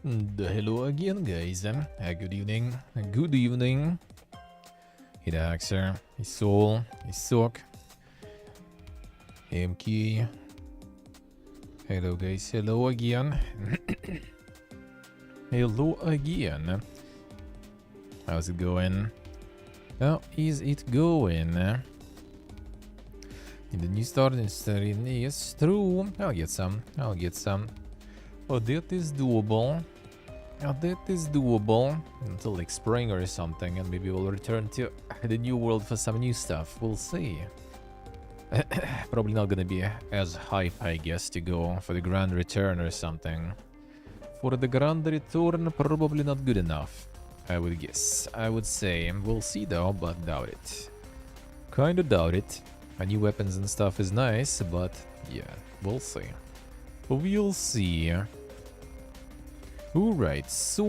Hello again, guys. Good evening. Good evening. Hey, the Haxer. Hey, Soul. Hey, Sock. Hey, MK. Hello, guys. Hello again. Hello again. How's it going? How is it going? In the new start, yes, true. I'll get some. I'll get some. Oh, that is doable. Oh, that is doable. Until like spring or something, and maybe we'll return to the new world for some new stuff. We'll see. Probably not gonna be as hype, I guess, to go for the grand return or something. For the grand return, probably not good enough, I would guess. I would say. We'll see though, but doubt it. Kinda doubt it. New weapons and stuff is nice, but yeah, we'll see. We'll see. Alright, so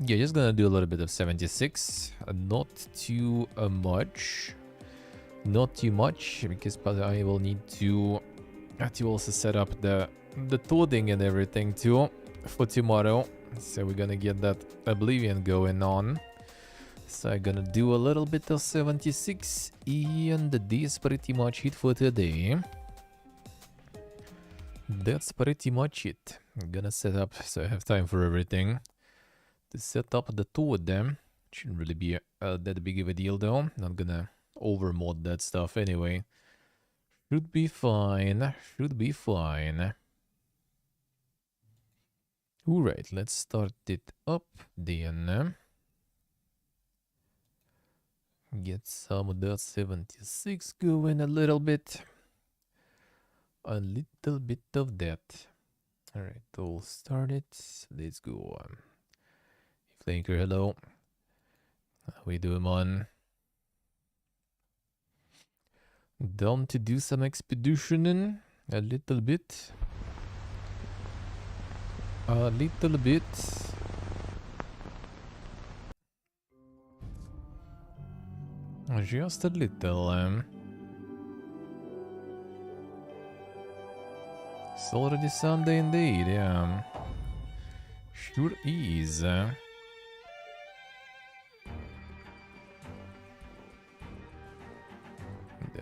yeah, just gonna do a little bit of 76. Not too much. Not too much, because I will need to also set up the toading and everything too for tomorrow. So we're gonna get that Oblivion going on. So I'm gonna do a little bit of 76, and this pretty much it for today. That's pretty much it. I'm gonna set up, so I have time for everything. To set up the Toad, shouldn't really be that big of a deal though. Not gonna overmod that stuff anyway. Should be fine. Should be fine. Alright, let's start it up then. Get some of that 76 going a little bit. A little bit of that. Alright, we'll start it. Let's go. Flanker, hello. How we doing, man? Down to do some expeditioning. A little bit. A little bit. Just a little. It's already Sunday indeed, yeah. Sure is. There's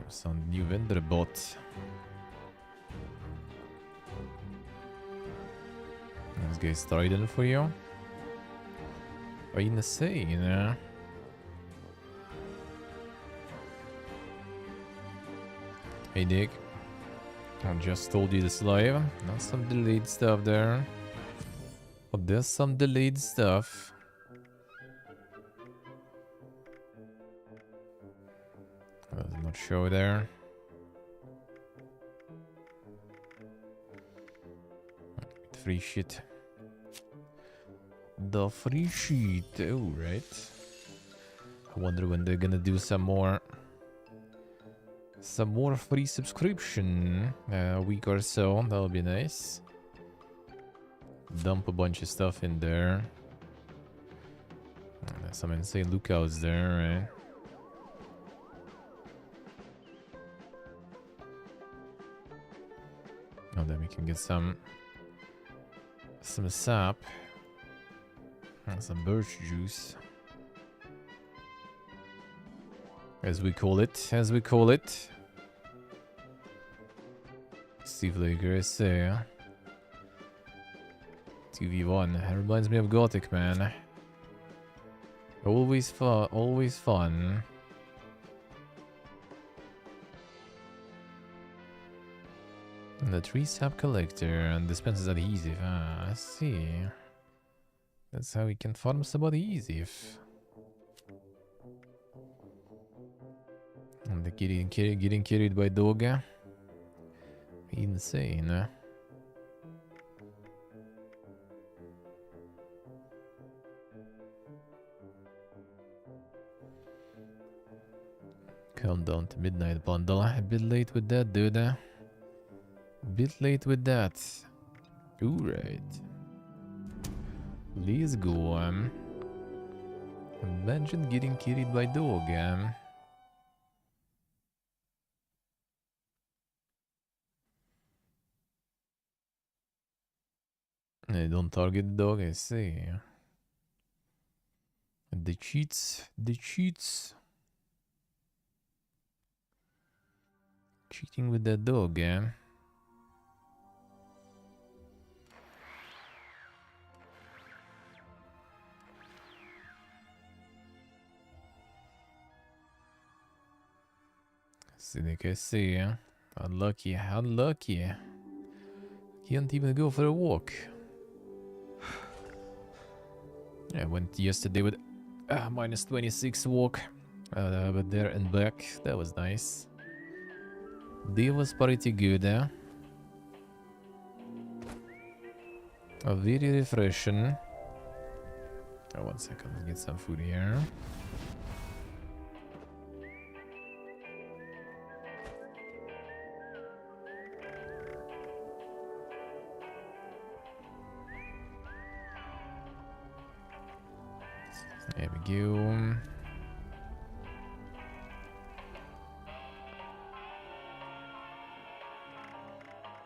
some new vendor bot. This guy's striding for you. Insane. Hey Nick, I just told you this live. Not some delayed stuff there. But there's some delayed stuff. Does not show there. Free shit. The free sheet. Oh, right. I wonder when they're gonna do some more free subscription. A week or so. That'll be nice. Dump a bunch of stuff in there. There's some insane lookouts there, right? Oh, then we can get some sap. And some birch juice. As we call it. 2v1. That reminds me of Gothic, man. Always fun. And the tree sap collector and dispenses adhesive. Ah, I see. That's how we can farm some adhesive. And the getting carried by dog. Insane. Countdown to midnight bundle. A bit late with that, dude. Bit late with that. Alright. Let's go. Imagine getting carried by dog. Don't target the dog, I see. The cheats, the cheats. Cheating with that dog, eh? Cynic, I see. Unlucky, unlucky. Can't even go for a walk. I went yesterday with minus 26 walk. But there and back. That was nice. Day was pretty good, eh? Very refreshing. Oh, 1 second, let's get some food here. There we go.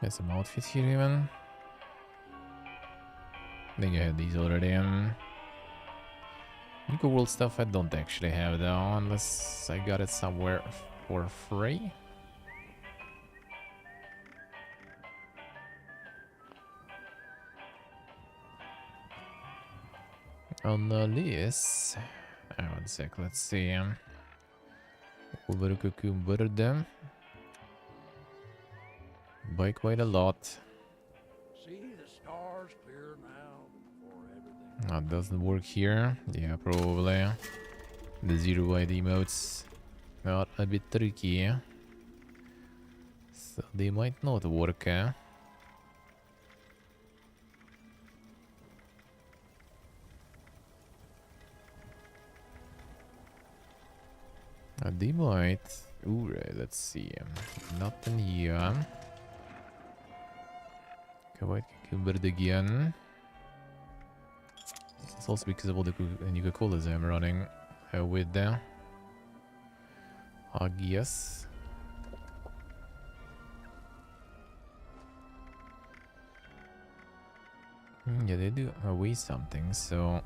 There's some outfits here even. I think I had these already. Nico World stuff I don't actually have though, unless I got it somewhere for free. On the list. 1 sec, let's see. Over them. Buy quite a lot. See the stars clear now before everything. That doesn't work here. Yeah, probably. The zero white emotes are a bit tricky. So they might not work, eh? They might. Alright, let's see. Nothing here. White cucumber again. It's also because of all the Nuka-Colas I'm running with there. I guess. Yeah, they do weigh something, so...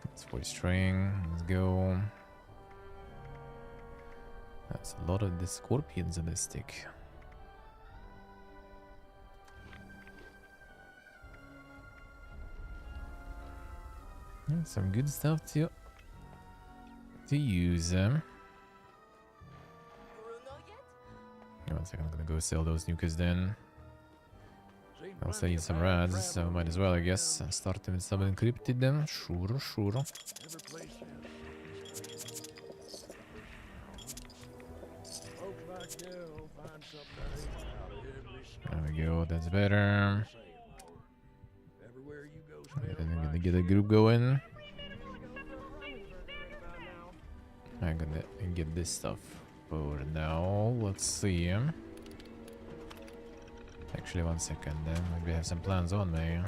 Let's for string, let's go. That's a lot of the scorpions on this stick. Yeah, some good stuff to use them. 1 second, I'm gonna go sell those nukas then. I'll sell you some rads, so might as well, I guess. Start with some encrypted then. Sure, sure. There we go, that's better. I'm gonna get a group going. I'm gonna get this stuff for now. Let's see. Actually, 1 second, maybe I have some plans on me.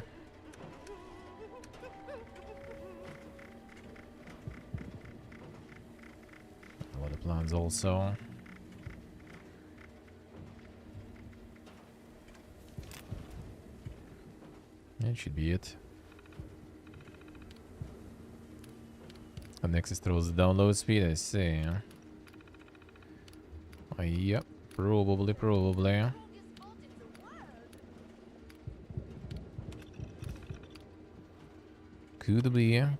A lot of plans also. That should be it. And next is throws the download speed, I see. Yep, probably. Could be. Alright,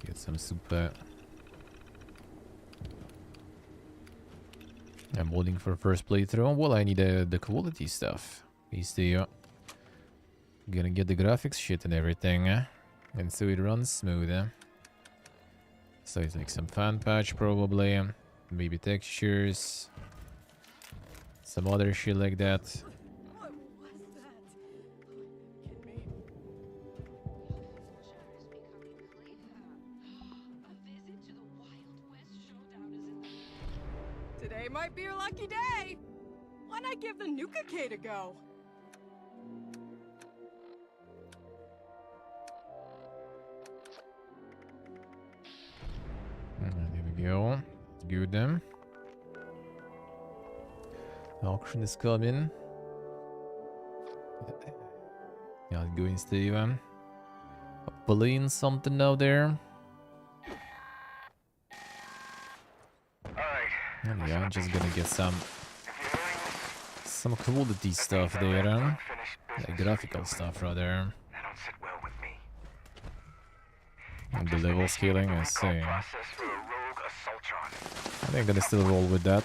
get some super. I'm holding for first playthrough. Well, I need the quality stuff. He's the gonna get the graphics shit and everything, and so it runs smooth. So it's like some fan patch probably, maybe textures, some other shit like that. What was that? Kidding me? Today might be your lucky day. Why not give the Nuka Cade a go? go. Good then. Auction is coming. Yeah, going Steven. Pulling something out there. And yeah, I'm just gonna get some quality stuff there. Like graphical stuff rather. And the level scaling, I see. I think I'm gonna still roll with that.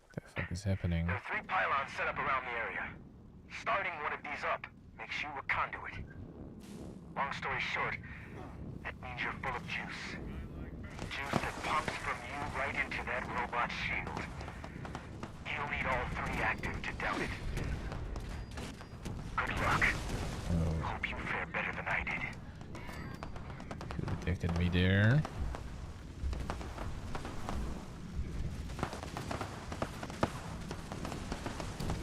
What the fuck is happening? There are 3 pylons set up around the area. Starting one of these up makes you a conduit. Long story short, that means you're full of juice. Juice that pumps from you right into that robot shield. You'll need all 3 active to doubt it. Good luck. Oh, Hope you fare better than I did. who detected me there?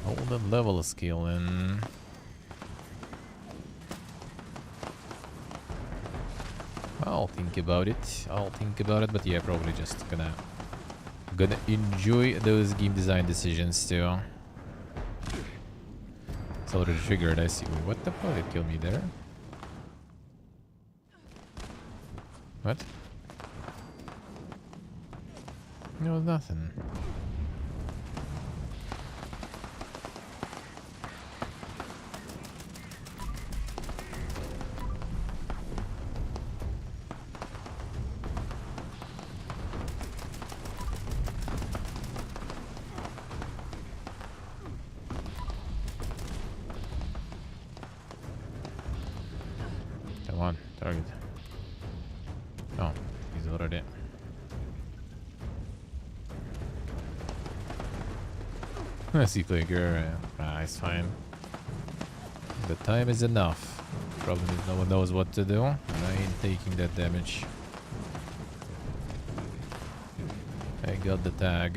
Hold the level skill in. I'll think about it. But yeah, probably just gonna enjoy those game design decisions too. It's already triggered, I see. Wait, what the fuck did kill me there? What? No, nothing. Come on, target. Oh, he's already. I see clicker. It's fine. The time is enough. Problem is no one knows what to do. And I ain't taking that damage. I got the tag.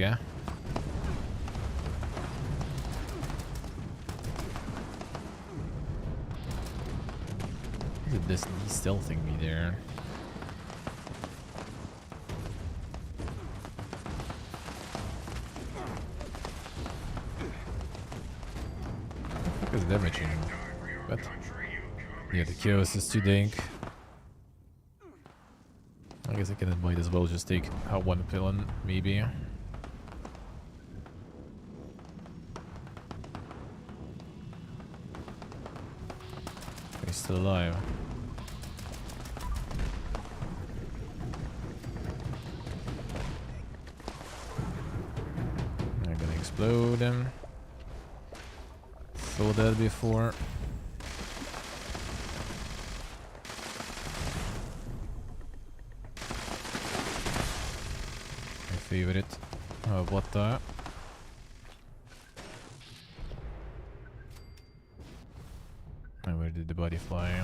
Look at this, he's stealthing me there. What the fuck is damaging? What? Yeah, the chaos is too dank. I guess I can might as well just take out one villain, maybe. He's still alive. I'm gonna explode him. Saw that before. My favorite. Oh, what the? And where did the body fly?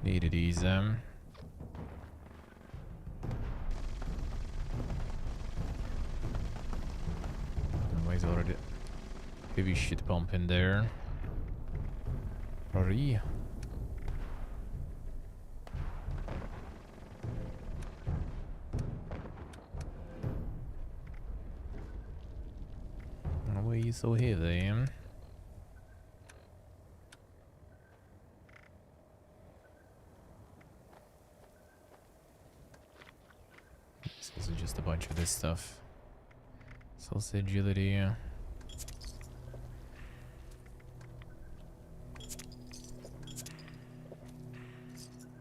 Need it easy. He's already heavy shit pump in there. Hurry. Why are you so heavy? This is just a bunch of this stuff. Sausage agility.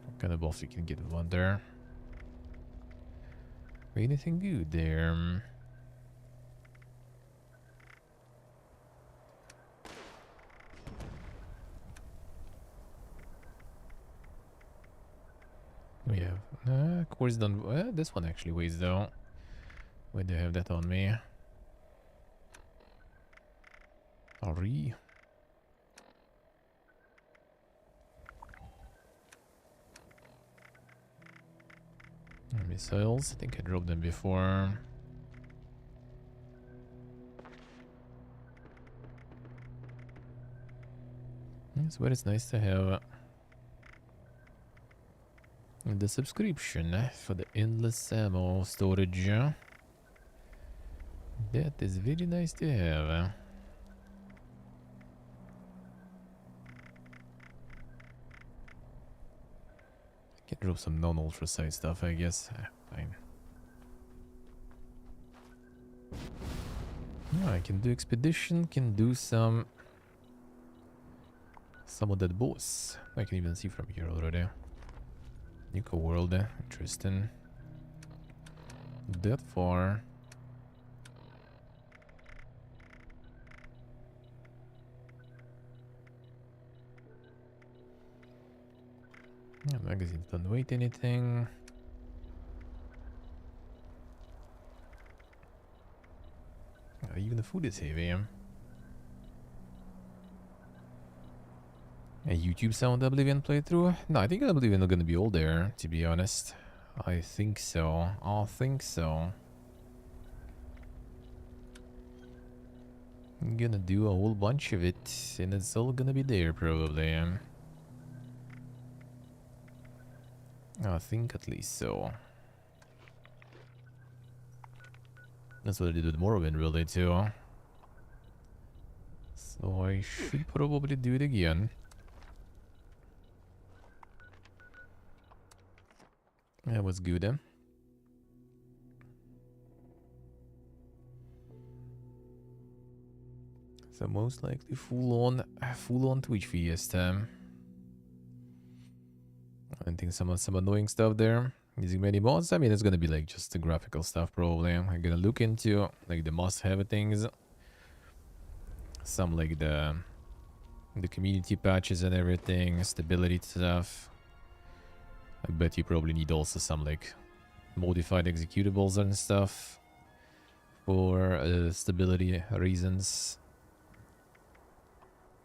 What kind of buff you can get with one there? Anything good there? We have course done. This one actually weighs though. Why do I have that on me? Sorry. Missiles, I think I dropped them before. Yes, but it's nice to have the subscription for the endless ammo storage. That is very nice to have. Can drop some non-ultra size stuff, I guess. Fine. Yeah, I can do expedition, can do some of that boss. I can even see from here already. Nuka world, interesting. That far. Yeah, magazines don't weight anything. Even the food is heavy. A YouTube Sound Oblivion playthrough? No, I think Oblivion is gonna be all there, to be honest. I think so. I think so. I'm gonna do a whole bunch of it, and it's all gonna be there, probably. I think at least so. That's what I did with Morrowind, really, too. So I should probably do it again. That was good, eh? So most likely full on Twitch Fiesta. I think some annoying stuff there. Using many mods, I mean, it's gonna be like just the graphical stuff probably. I'm gonna look into like the must-have things. Some like the community patches and everything, stability stuff. I bet you probably need also some like modified executables and stuff for stability reasons.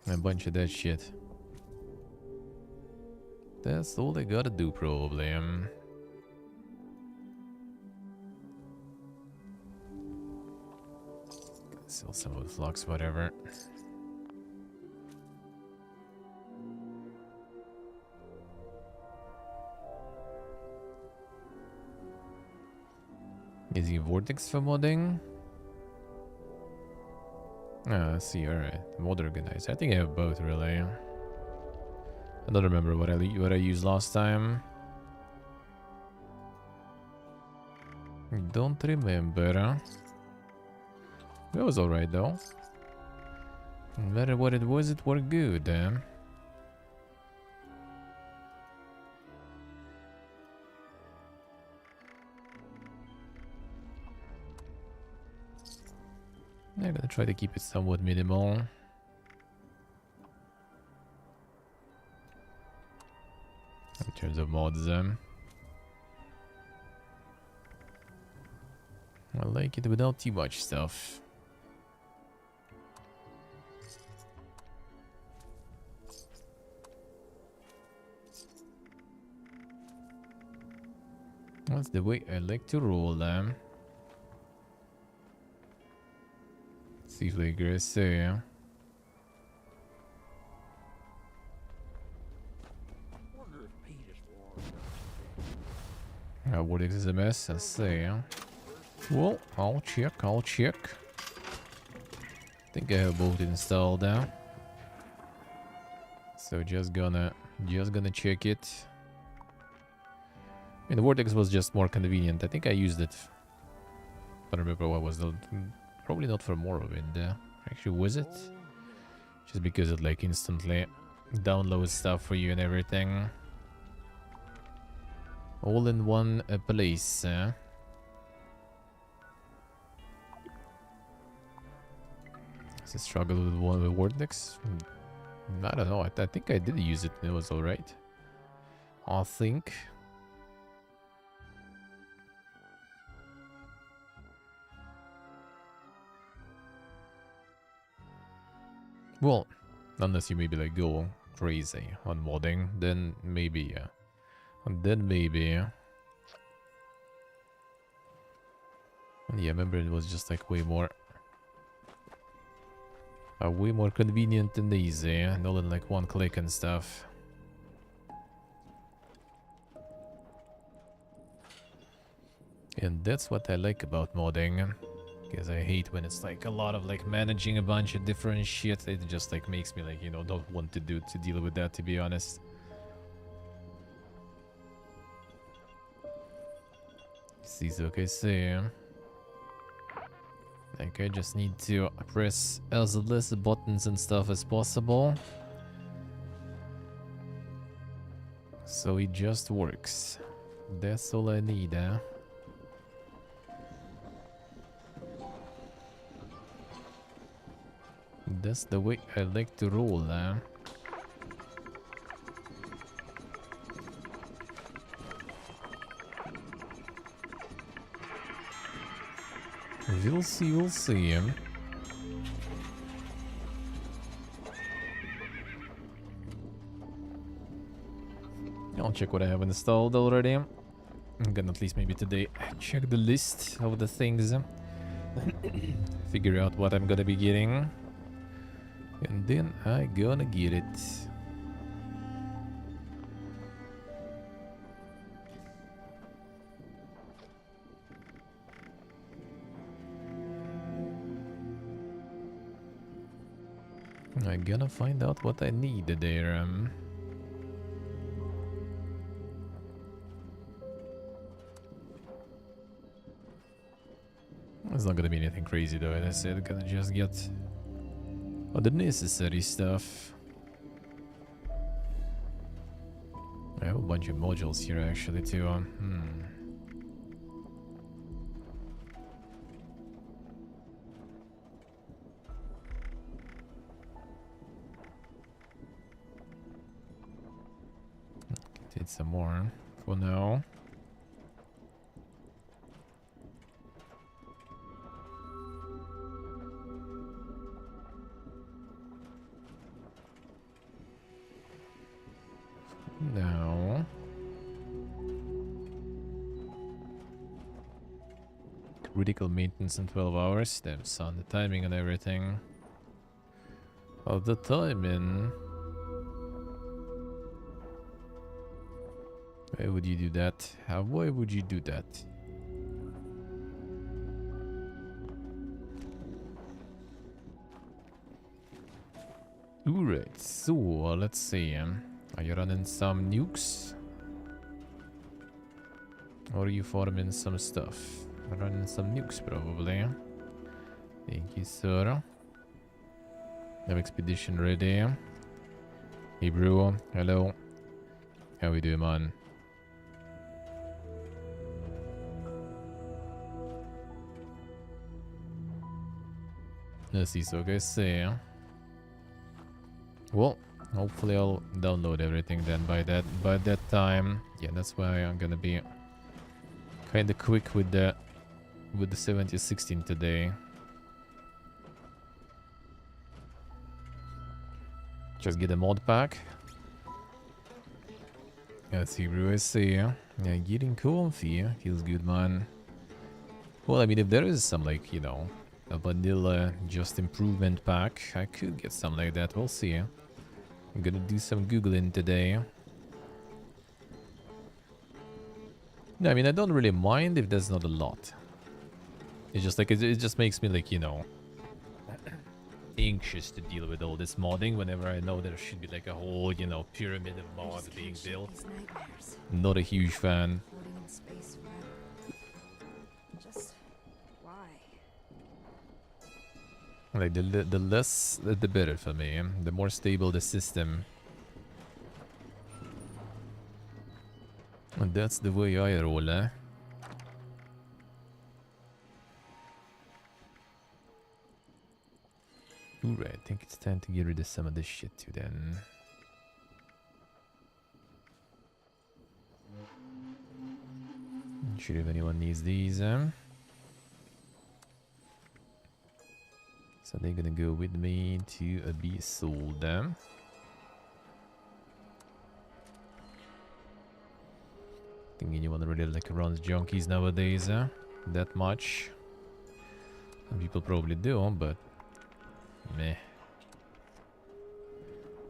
A bunch of that shit. That's all I gotta do probably. Sell some of the flux, whatever. Is he Vortex for modding? Ah, I see, alright. Mod organizer. I think I have both, really. I don't remember what I used last time. Don't remember. It was alright though. No matter what it worked good. I'm gonna try to keep it somewhat minimal. In terms of mods, I like it without too much stuff. That's the way I like to roll them. See if they aggressive. Wonder if Pete is warned. What is a mess? I see. Well, I'll check. Think I have both installed now. So just gonna check it. I mean, the Vortex was just more convenient. I think I used it. I don't remember what was the... Probably not for Morrowind. Actually, was it? Just because it like instantly downloads stuff for you and everything. All in one place. Is it struggle with one of the Vortex? I don't know. I think I did use it and it was alright. I think. Well, unless you maybe like go crazy on modding, then maybe, yeah. And then maybe. And yeah, I remember it was just like way more convenient and easy, and all in like one click and stuff. And that's what I like about modding. Because I hate when it's like a lot of like managing a bunch of different shit. It just like makes me like, you know, don't want to deal with that, to be honest. See, so okay, see. Like I just need to press as less buttons and stuff as possible. So it just works. That's all I need, huh? That's the way I like to roll, huh? We'll see, we'll see. I'll check what I have installed already. I'm gonna at least maybe today check the list of the things. Figure out what I'm gonna be getting. And then I gonna get it. I gonna find out what I need there. It's not gonna be anything crazy though, as I said. Gonna just get all the necessary stuff. I have a bunch of modules here actually too. Did some more for now. Now, critical maintenance in 12 hours. Damn son, the timing and everything. Oh, the timing. Why would you do that? Why would you do that? Alright, so let's see. Are you running some nukes? Or are you farming some stuff? Running some nukes probably. Thank you, sir. Have expedition ready. Hey bro, hello. How we doing, man? Let's see, so guys say. Well, hopefully I'll download everything then by that time. Yeah, that's why I'm gonna be kinda quick with the 7016 today. Just get a mod pack. Let's see, bro, I see. Yeah, getting comfy. Feels good, man. Well, I mean, if there is some, like, you know, a vanilla just improvement pack, I could get something like that. We'll see. I'm gonna do some googling today. No, I mean, I don't really mind if there's not a lot. It's just like, it just makes me like, you know, anxious to deal with all this modding whenever I know there should be like a whole, you know, pyramid of mods being built. Not a huge fan. Just why? Like the less, the better for me. The more stable the system. And that's the way I roll, eh? Alright, I think it's time to get rid of some of this shit too then. Not sure if anyone needs these, So they're gonna go with me to be sold. Think anyone really like runs junkies nowadays, that much. Some people probably do, but meh.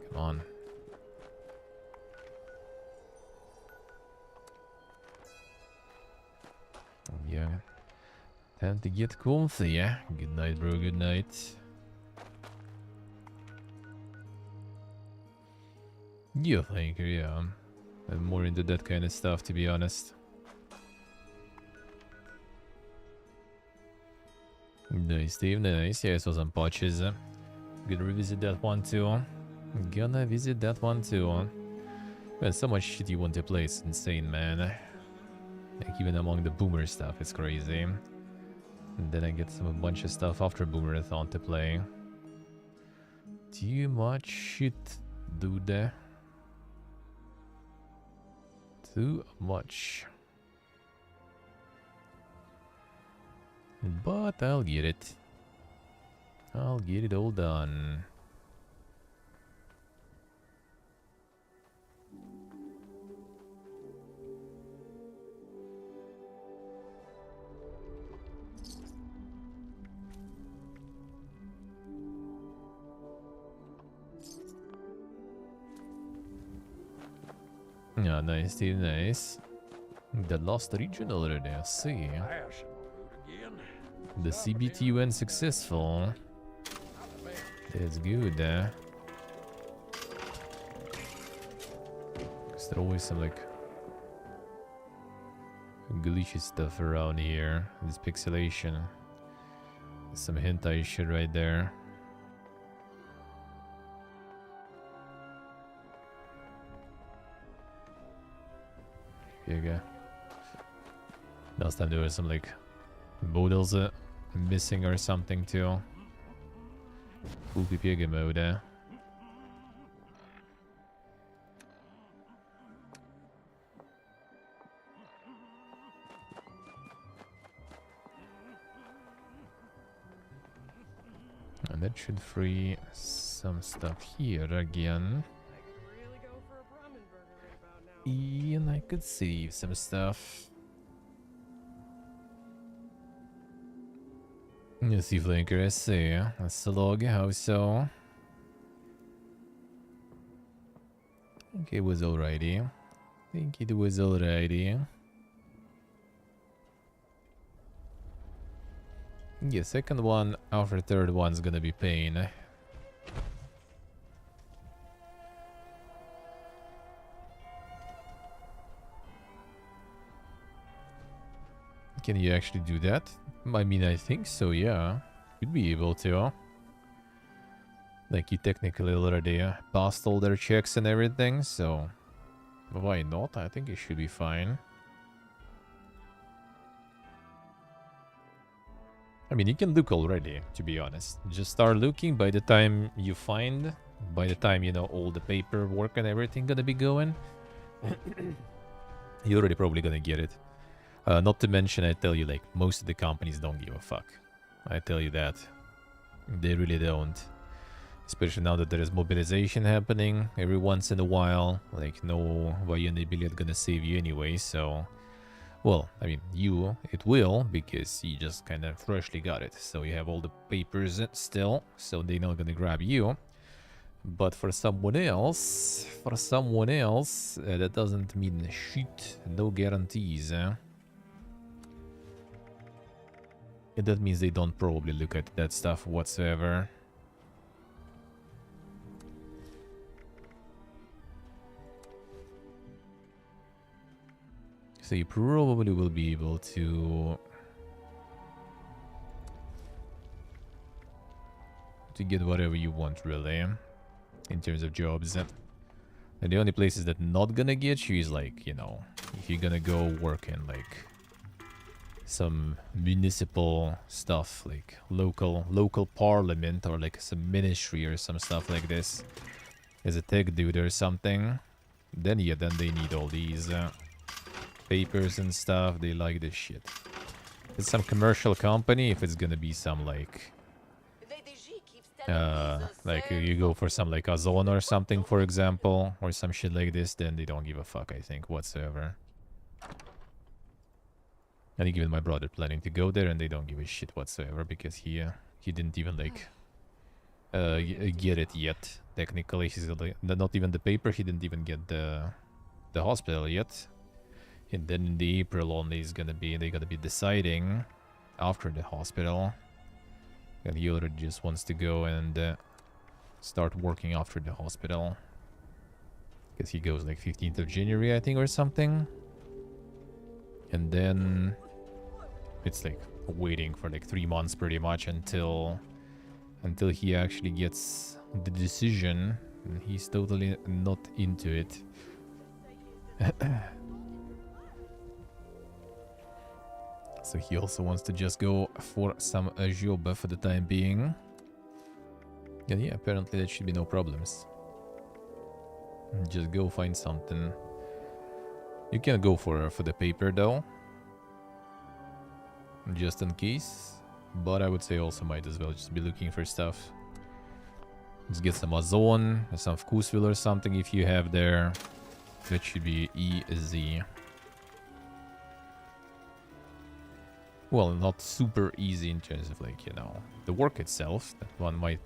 Come on. Yeah. Time to get comfy, yeah? Good night, bro, good night. You think, yeah. I'm more into that kind of stuff, to be honest. Nice, Steve, nice. Yeah, I saw some patches. Gonna revisit that one too. Gonna visit that one too. Man, so much shit you want to play, it's insane, man. Like, even among the boomer stuff, it's crazy. And then I get a bunch of stuff after Boomerathon to play. Too much shit, dude. Too much. But I'll get it. I'll get it all done. Yeah, nice, dude, nice. The lost region already, I see. Passing route again. The CBT went successful. Not bad. That's good, eh? Cause there always some like glitchy stuff around here. This pixelation. Some hentai shit right there. Here you go. Last time there was some like models missing or something too. Full PPG mode, eh? And that should free some stuff here again. I could really go for a ramen burger right about now. And I could save some stuff. You see, Flinker, I see. That's the log, how so? I think it was alrighty. Yeah, second one after third one's gonna be pain. Can you actually do that? I mean, I think so, yeah. You'd be able to. Like, you technically already passed all their checks and everything, so... Why not? I think it should be fine. I mean, you can look already, to be honest. Just start looking. By the time you find... By the time, you know, all the paperwork and everything gonna be going... you're already probably gonna get it. Not to mention, I tell you, like, most of the companies don't give a fuck. I tell you that. They really don't. Especially now that there is mobilization happening every once in a while. Like, no военный билет gonna save you anyway, so... Well, I mean, it will, because you just kind of freshly got it. So you have all the papers still, so they're not gonna grab you. But for someone else, that doesn't mean shit. No guarantees, eh? And that means they don't probably look at that stuff whatsoever. So you probably will be able to get whatever you want, really, in terms of jobs. And the only places that not gonna get you is, like, you know, if you're gonna go work in, like, some municipal stuff, like local parliament, or like some ministry or some stuff like this, as a tech dude or something, then yeah, then they need all these papers and stuff. They like this shit. If it's some commercial company, if it's gonna be some like you go for some like Ozone or something, for example, or some shit like this, then they don't give a fuck, I think, whatsoever. I think even my brother planning to go there, and they don't give a shit whatsoever because he didn't even like get it yet. Technically, he's like, not even the paper. He didn't even get the hospital yet. And then in the April only is gonna be they're gonna be deciding after the hospital. And he already just wants to go and start working after the hospital. Because he goes like 15th of January, I think, or something. And then it's like waiting for like 3 months pretty much until he actually gets the decision. And he's totally not into it. So he also wants to just go for some job for the time being. And yeah, apparently there should be no problems. Just go find something. You can go for the paper though, just in case. But I would say also might as well just be looking for stuff. Let's get some ozone, some vkusvil or something if you have there. That should be easy. Well, not super easy in terms of like, you know, the work itself. That one might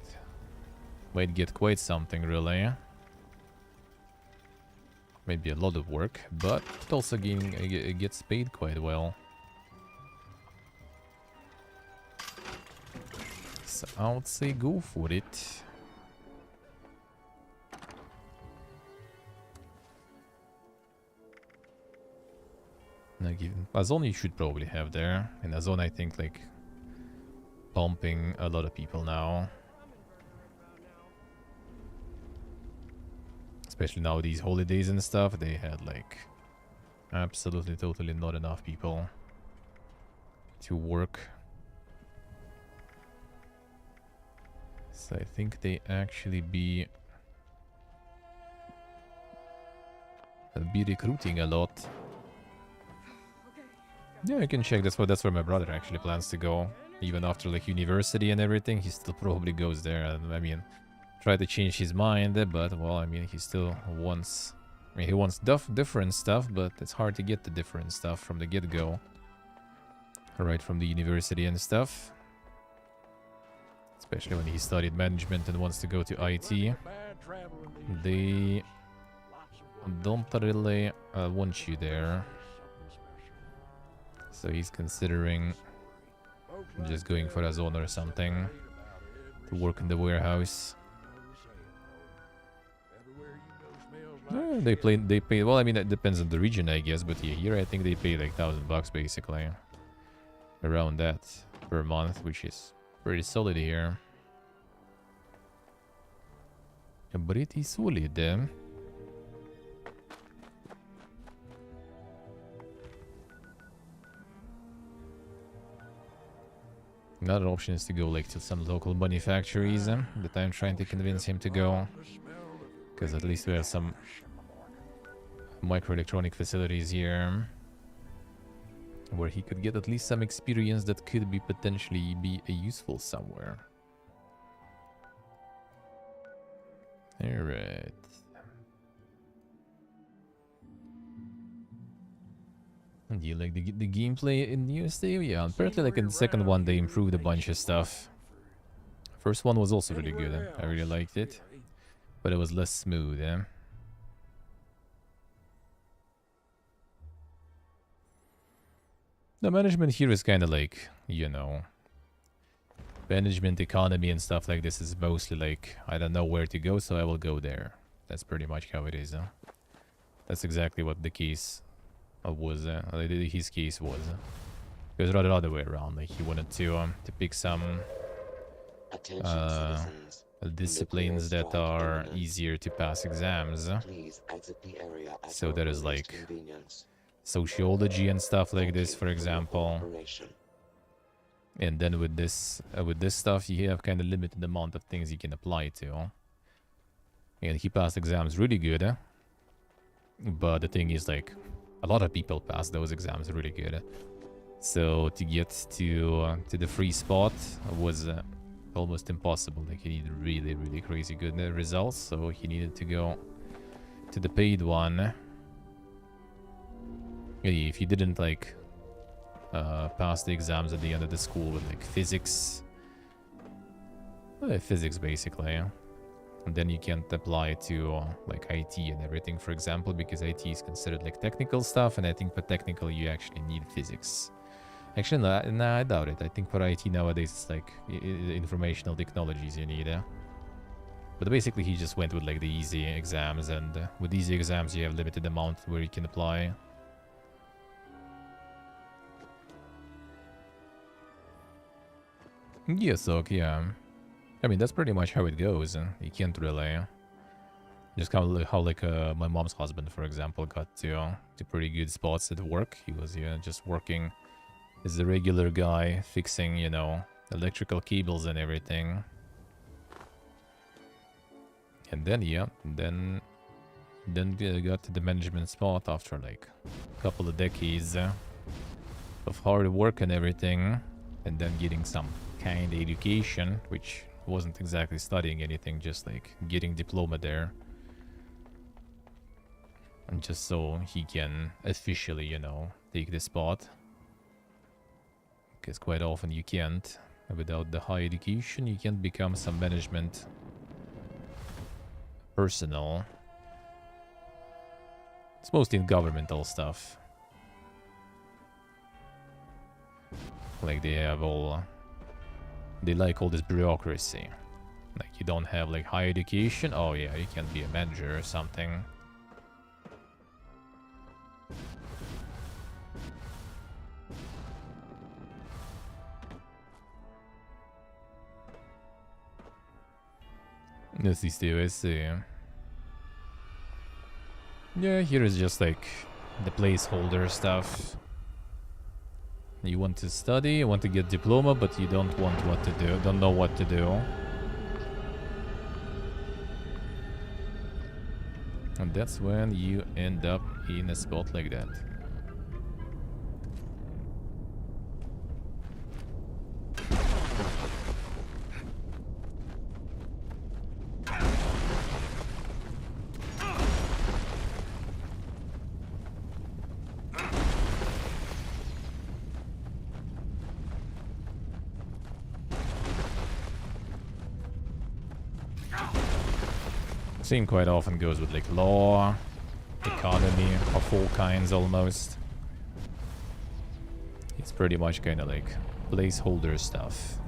get quite something really. Maybe a lot of work, but it also it gets paid quite well. So I would say go for it. Now, given Azon you should probably have there. And Azon I think like pumping a lot of people now. Especially now these holidays and stuff, they had like absolutely totally not enough people to work. So I think they actually be recruiting a lot. Yeah, I can check. That's where my brother actually plans to go. Even after like university and everything, he still probably goes there. And I mean, try to change his mind, but well, I mean, he still wants. I mean, he wants different stuff, but it's hard to get the different stuff from the get-go. Right from the university and stuff. Especially when he studied management and wants to go to IT. They don't really want you there. So he's considering just going for a zone or something to work in the warehouse. They pay. Well, I mean, it depends on the region, I guess. But yeah, here I think they pay like $1,000 basically, around that per month, which is pretty solid here. Pretty solid. Another option is to go like to some local manufacturers that I'm trying to convince him to go, because at least we have some microelectronic facilities here where he could get at least some experience that could be potentially be useful somewhere. All right. Do you like the gameplay in the USA? Yeah, apparently like in the second one they improved a bunch of stuff. First one was also really good. I really liked it. But it was less smooth, The management here is kind of like, you know, management economy and stuff like this is mostly like, I don't know where to go, so I will go there. That's pretty much how it is. That's exactly what the case was. His case was. It was rather the other way around. Like he wanted to pick some disciplines that are easier to pass exams. So there is like sociology and stuff like this, for example. And then with this stuff, you have kind of limited amount of things you can apply to. And he passed exams really good. But the thing is, like, a lot of people pass those exams really good. So to get to the free spot was almost impossible. Like, he needed really, really crazy good results. So he needed to go to the paid one. If you didn't, like, pass the exams at the end of the school with like physics. Physics basically. And then you can't apply to like IT and everything, for example, because IT is considered like technical stuff, and I think for technical you actually need physics. Actually, no, I doubt it. I think for IT nowadays it's like informational technologies you need. But basically he just went with like the easy exams, and with easy exams you have limited amount where you can apply. Yes, okay, yeah. I mean, that's pretty much how it goes. You can't really... Just kind of how like my mom's husband, for example, got to pretty good spots at work. He was just working as a regular guy, fixing, you know, electrical cables and everything. And then, yeah, then got to the management spot after like a couple of decades of hard work and everything, and then getting some kind of education, which wasn't exactly studying anything, just like getting diploma there. And just so he can officially, you know, take the spot. Because quite often you can't. Without the high education, you can't become some management personnel. It's mostly in governmental stuff. Like they have all... They like all this bureaucracy. Like you don't have like high education. Oh yeah, you can't be a manager or something. This is the USA. Yeah, here is just like the placeholder stuff. You want to study, you want to get diploma, but you don't want what to do, don't know what to do. And that's when you end up in a spot like that. Same quite often goes with like law, economy, of all kinds almost. It's pretty much kind of like placeholder stuff.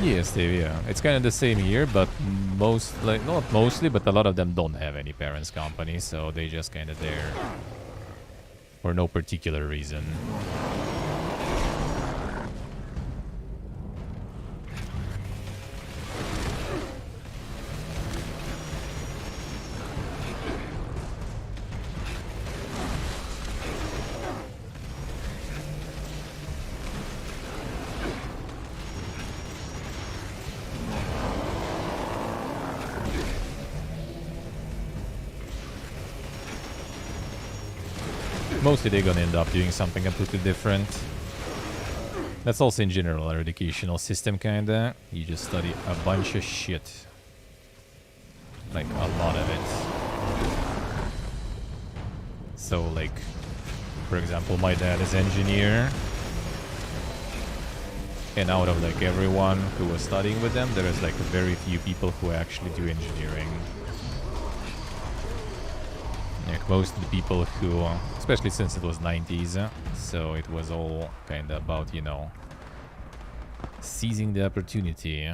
Yes, Dave, yeah. It's kind of the same here, but most, like, not mostly, but a lot of them don't have any parents' company, so they just kind of there for no particular reason. Mostly they're gonna end up doing something completely different. That's also in general our educational system kinda. You just study a bunch of shit. Like a lot of it. So like, for example, my dad is engineer. And out of like everyone who was studying with them, there is like very few people who actually do engineering. Like most of the people who, especially since it was 90s, so it was all kind of about, you know, seizing the opportunity.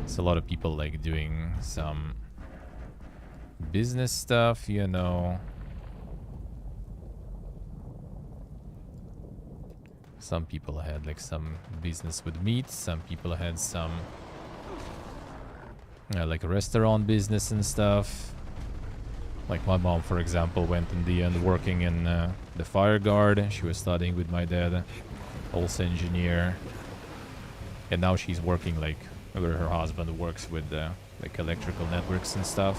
So a lot of people like doing some business stuff, you know. Some people had like some business with meat, some people had some like a restaurant business and stuff. Like my mom, for example, went in the end working in the fire guard. She was studying with my dad, also engineer. And now she's working like where her husband works with like electrical networks and stuff.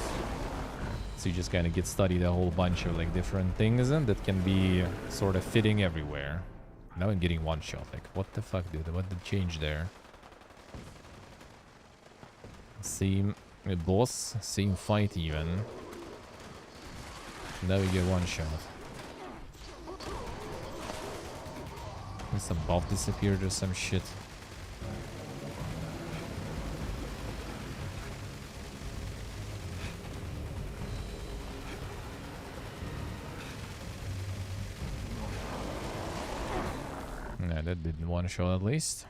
So you just kind of get studied a whole bunch of like different things and that can be sort of fitting everywhere. now I'm getting one shot. Like, what the fuck, dude? What did change there? Same boss, same fight even. Now we get one shot. Some buff disappeared or some shit. Yeah, that did one shot at least.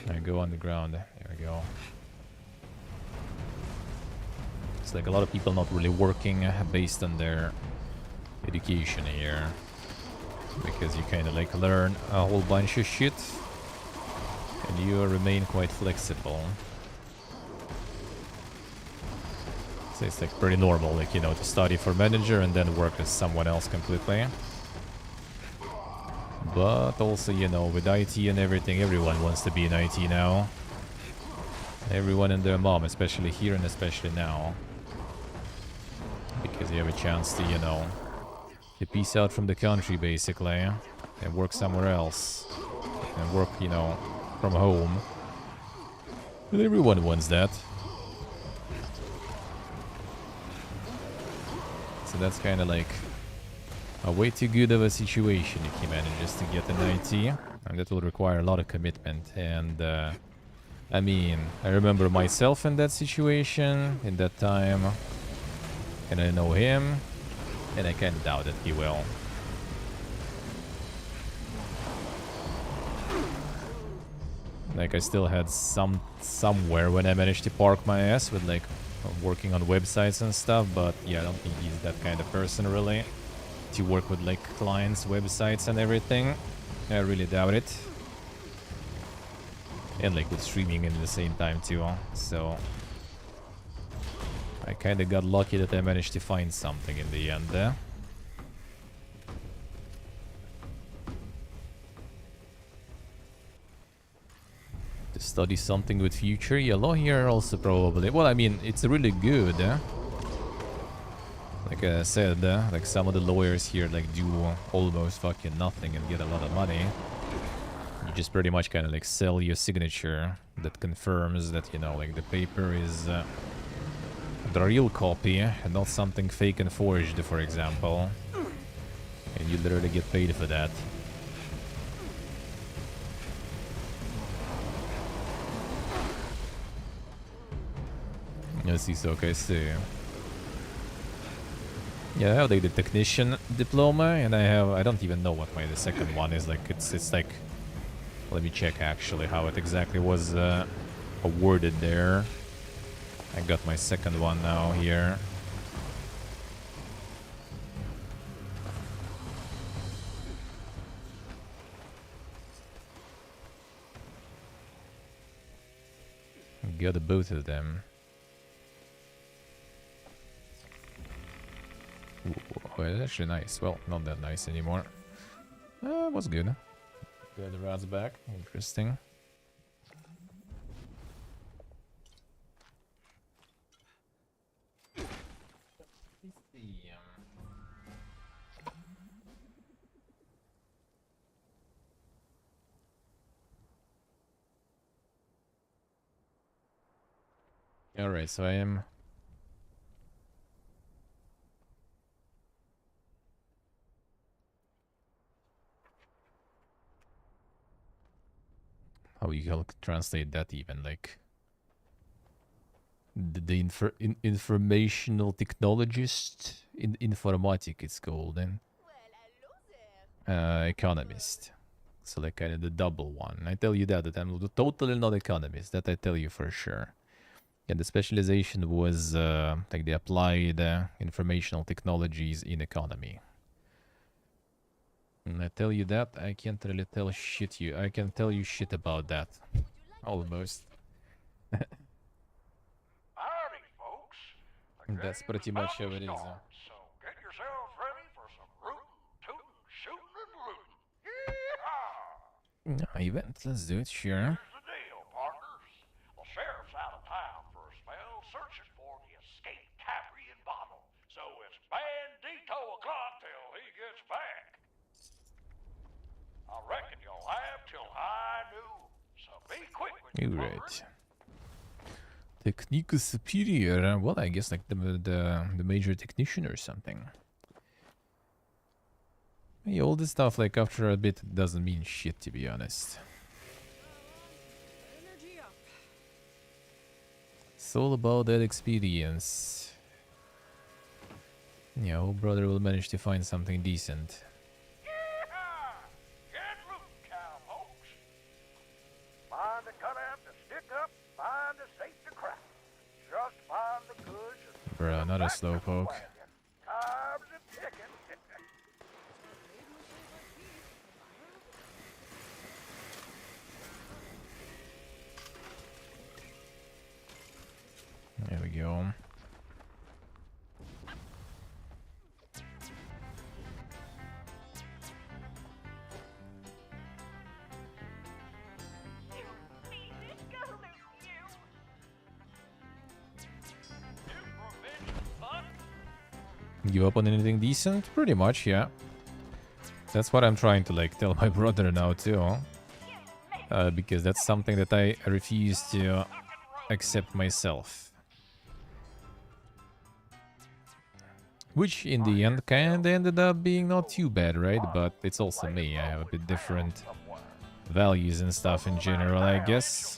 I go on the ground. There we go. It's like a lot of people not really working based on their education here. Because you kind of like learn a whole bunch of shit. And you remain quite flexible. So it's like pretty normal, like, you know, to study for manager and then work as someone else completely. But also, you know, with IT and everything, everyone wants to be in IT now. Everyone and their mom, especially here and especially now. Because you have a chance to, you know, to peace out from the country, basically. And work somewhere else. And work, you know, from home. And everyone wants that. So that's kind of like a way too good of a situation if he manages to get an IT. And that will require a lot of commitment. And, I mean, I remember myself in that situation, in that time. And I know him. And I kind of doubt that he will. Like, I still had somewhere when I managed to park my ass with, like, working on websites and stuff, but yeah, I don't think he's that kind of person, really, to work with, like, clients, websites and everything. I really doubt it. And, like, with streaming at the same time, too, so I kind of got lucky that I managed to find something in the end there. To study something with future. Yeah, law here also probably. Well, I mean, it's really good. Like I said, like some of the lawyers here like do almost fucking nothing and get a lot of money. You just pretty much kind of like sell your signature that confirms that, you know, like the paper is the real copy and not something fake and forged, for example. And you literally get paid for that. Yes, he's okay, see. Yeah, I have like the technician diploma, and I don't even know what the second one is. Like, it's like, let me check actually how it exactly was awarded there. I got my second one now here. Got both of them. Ooh, oh, it's actually nice. Well, not that nice anymore. Was good. Got the rats back. Interesting. Alright, so I am... How you can translate that even, like... The informational technologist in informatic it's called, and economist. So like kind of the double one. I tell you that I'm totally not economist. That I tell you for sure. And the specialization was like the applied informational technologies in economy. And I tell you that I can't really tell shit you. I can tell you shit about that, almost. Howdy, folks. The That's game pretty is much about how to it is. start, so get yourselves ready for some rootin', tootin', shootin', and lootin'. Yeehaw! Event, let's do it, sure. Here's the deal, partners. The sheriff's out of town for a spell, searching for the escaped Tabrian bottle. So it's bandito o'clock till he Alright. Technique superior. Well, I guess like the major technician or something. Yeah, all this stuff, like after a bit, doesn't mean shit, to be honest. Energy up. It's all about that experience. Yeah, old brother will manage to find something decent. Yeehaw! Get loose, cowpokes! Find a cutout to stick up, find a safe to crack. Just find the goods and Bruh, not a back to the slowpoke. wagon. Time's a ticking. There we go. Give up on anything decent? Pretty much, yeah. That's what I'm trying to like tell my brother now too. Because that's something that I refuse to accept myself. Which in the end kinda ended up being not too bad, right? But it's also me. I have a bit different values and stuff in general, I guess.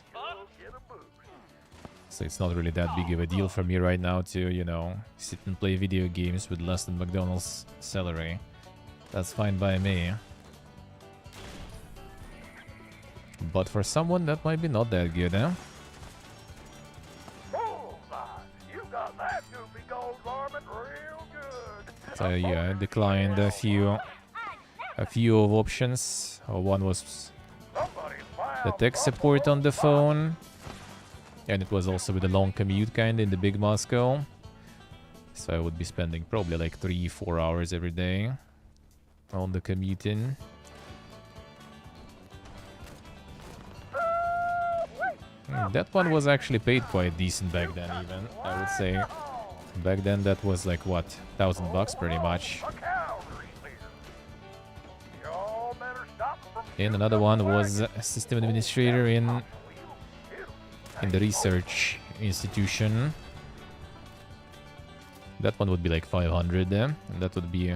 So it's not really that big of a deal for me right now to, you know, sit and play video games with less than McDonald's salary. That's fine by me. But for someone that might be not that good, eh? You got that goofy gold varmint real good. So yeah, I declined a few of options. One was the tech support on the phone. And it was also with a long commute kind in the big Moscow. So I would be spending probably like 3-4 hours every day on the commuting. That one was actually paid quite decent back then even, I would say. Back then that was like what, $1,000 pretty much. And another one was a system administrator in the research institution. That one would be like 500 and that would be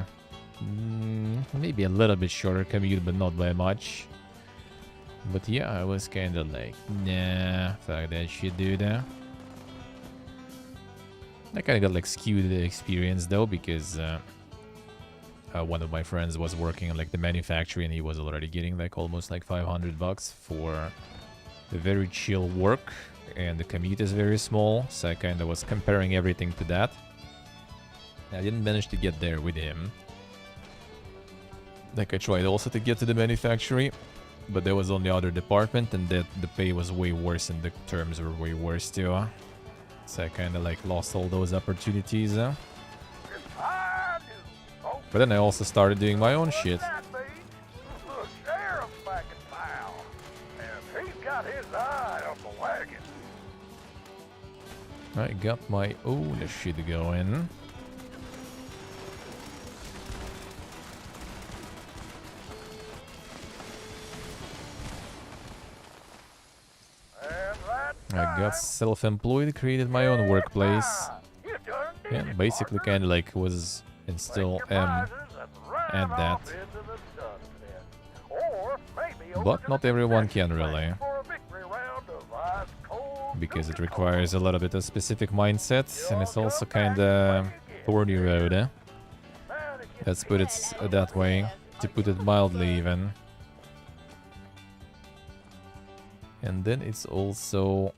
maybe a little bit shorter commute, but not by much. But yeah, I was kind of like, nah, fuck that shit, dude. I kind of got like skewed the experience though, because one of my friends was working in like the manufacturing and he was already getting like almost like $500 for the very chill work. And the commute is very small, so I kind of was comparing everything to that. I didn't manage to get there with him. Like I tried also to get to the manufacturing, but there was only other department and that the pay was way worse and the terms were way worse too. So I kind of like lost all those opportunities. But then I also started doing my own shit. I got my own shit going. I got self-employed, created my own workplace. Yeah, basically kind of like was and still am at that. But not everyone can really. Because it requires a little bit of specific mindset, and it's also kind of thorny road, eh? Let's put it that way, to put it mildly even. And then it's also...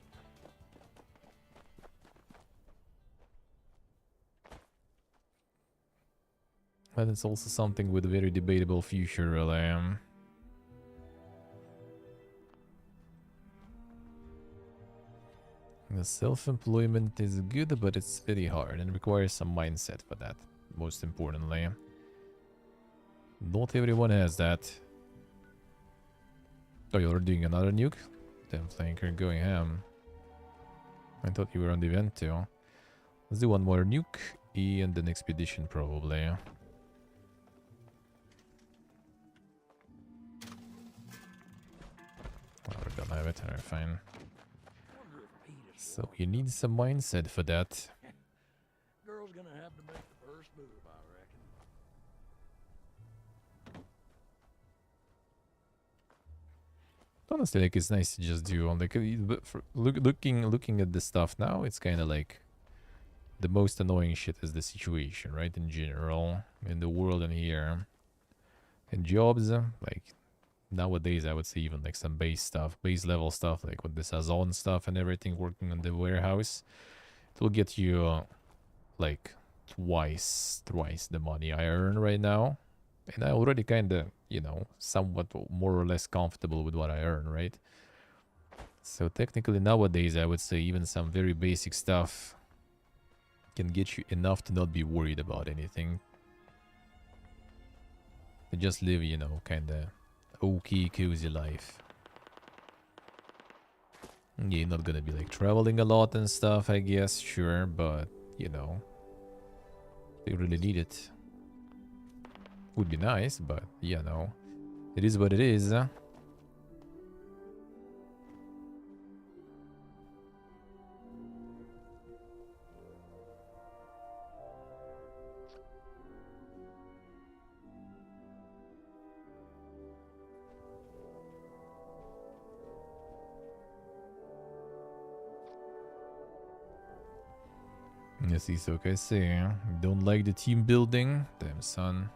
And it's also something with a very debatable future, really. The self-employment is good, but it's very hard and requires some mindset for that, most importantly. Not everyone has that. Oh, you're doing another nuke? Damn flanker going ham. I thought you were on the event too. Let's do one more nuke and an expedition probably. Oh, we don't have it. Alright, fine. So you need some mindset for that. Girl's gonna have to make the first move, I reckon. Honestly, like it's nice to just do on like but looking at the stuff now, it's kind of like the most annoying shit is the situation, right? In general, in the world and here, and jobs like nowadays, I would say even like some base stuff, base level stuff, like with the Sazon stuff and everything, working on the warehouse, it will get you like twice the money I earn right now, and I already kind of, you know, somewhat more or less comfortable with what I earn, right? So technically nowadays, I would say even some very basic stuff can get you enough to not be worried about anything. To just live, you know, kind of okay, cozy life. Yeah, you're not gonna be like traveling a lot and stuff, I guess, sure, but you know, they really need it. Would be nice, but you know, it is what it is. Yes, it's okay. Say, don't like the team building? Damn, son.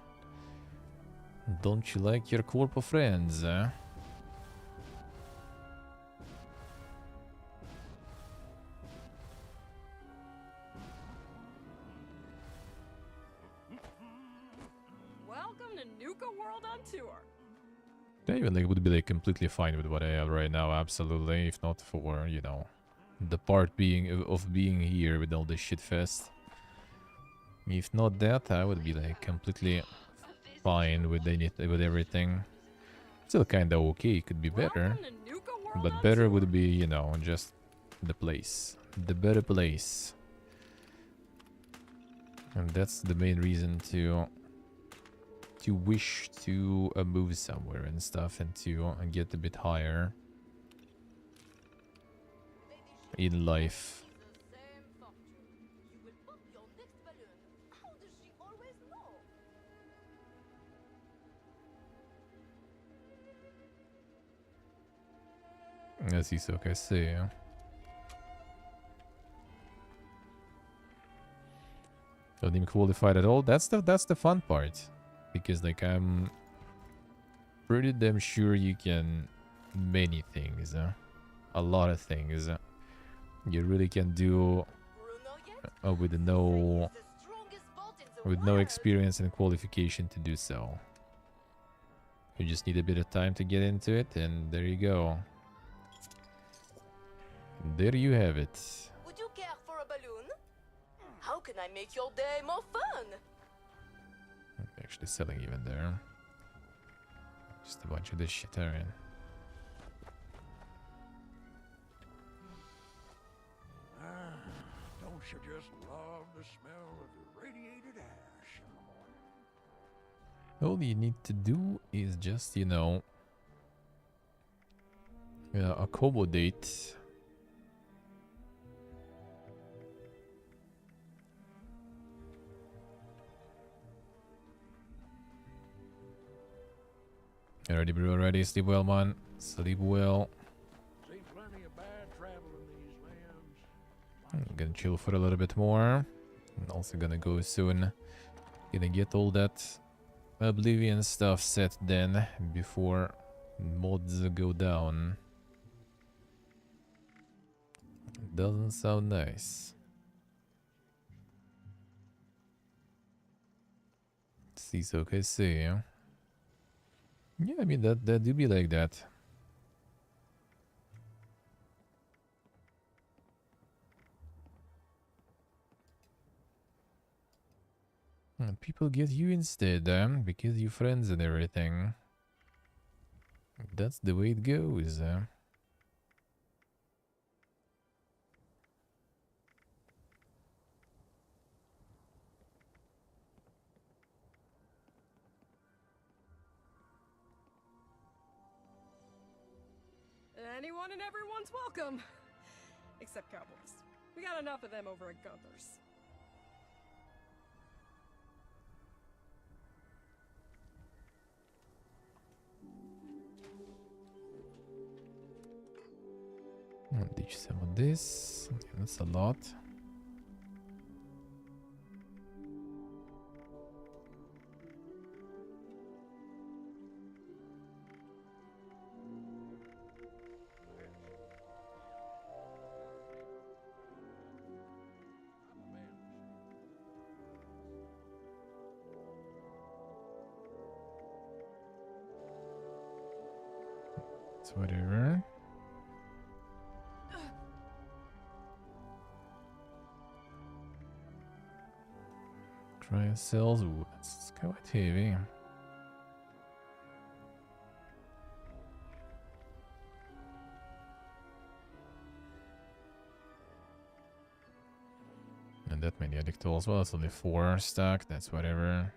Don't you like your corpo friends, eh? Welcome to Nuka World on tour. I even like would be like completely fine with what I have right now, absolutely. If not for, you know, the part being of being here with all this shit fest. If not that, I would be like completely fine with everything. Still kinda okay, could be better. Welcome to Nuka World But on better tour. would be, you know, just the place. The better place. And that's the main reason to wish to move somewhere and stuff, and to get a bit higher in life. As is okay, see. Don't even qualified at all. That's the fun part, because like I'm pretty damn sure you can many things, a lot of things. You really can do with no experience and qualification to do so. You just need a bit of time to get into it, and there you go. There you have it. Would you care for a balloon? How can I make your day more fun? Actually selling even there. Just a bunch of this shit, alright. Don't you just love the smell of the radiated ash in the morning? All you need to do is just, you know, accommodate. Already, bro, ready? Sleep well, man. Sleep well. Seen plenty of bad travel in these lands. I'm gonna chill for a little bit more. I'm also gonna go soon. Gonna get all that Oblivion stuff set then, before mods go down. Doesn't sound nice. See, so okay, see. Yeah, I mean that do be like that. And people get you instead, because you friends and everything. That's the way it goes. Anyone and everyone's welcome. Except cowboys. We got enough of them over at Gunther's. Did you some of this? Yeah, that's a lot. It's whatever. Try cells. Ooh, that's quite heavy. And that many addictal as well. It's only 4 stack. That's whatever.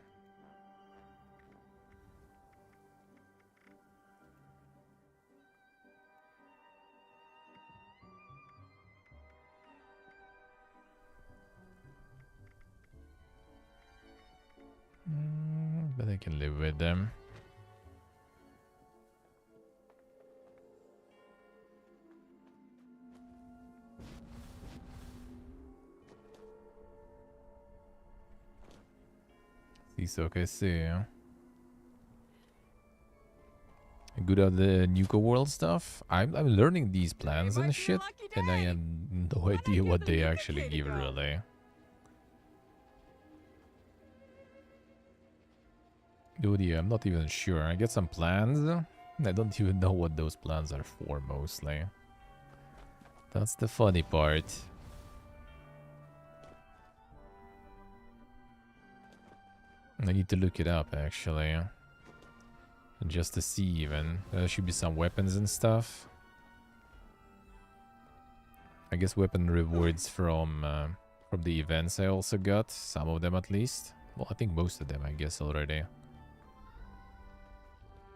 But I can live with them. See, so I see. Good at the Nuka World stuff. I'm learning these plans and shit, and I have no idea what they actually give really. Dude, yeah, I'm not even sure. I get some plans. I don't even know what those plans are for, mostly. That's the funny part. I need to look it up, actually. Just to see, even. There should be some weapons and stuff. I guess weapon rewards from the events I also got. Some of them, at least. Well, I think most of them, I guess, already.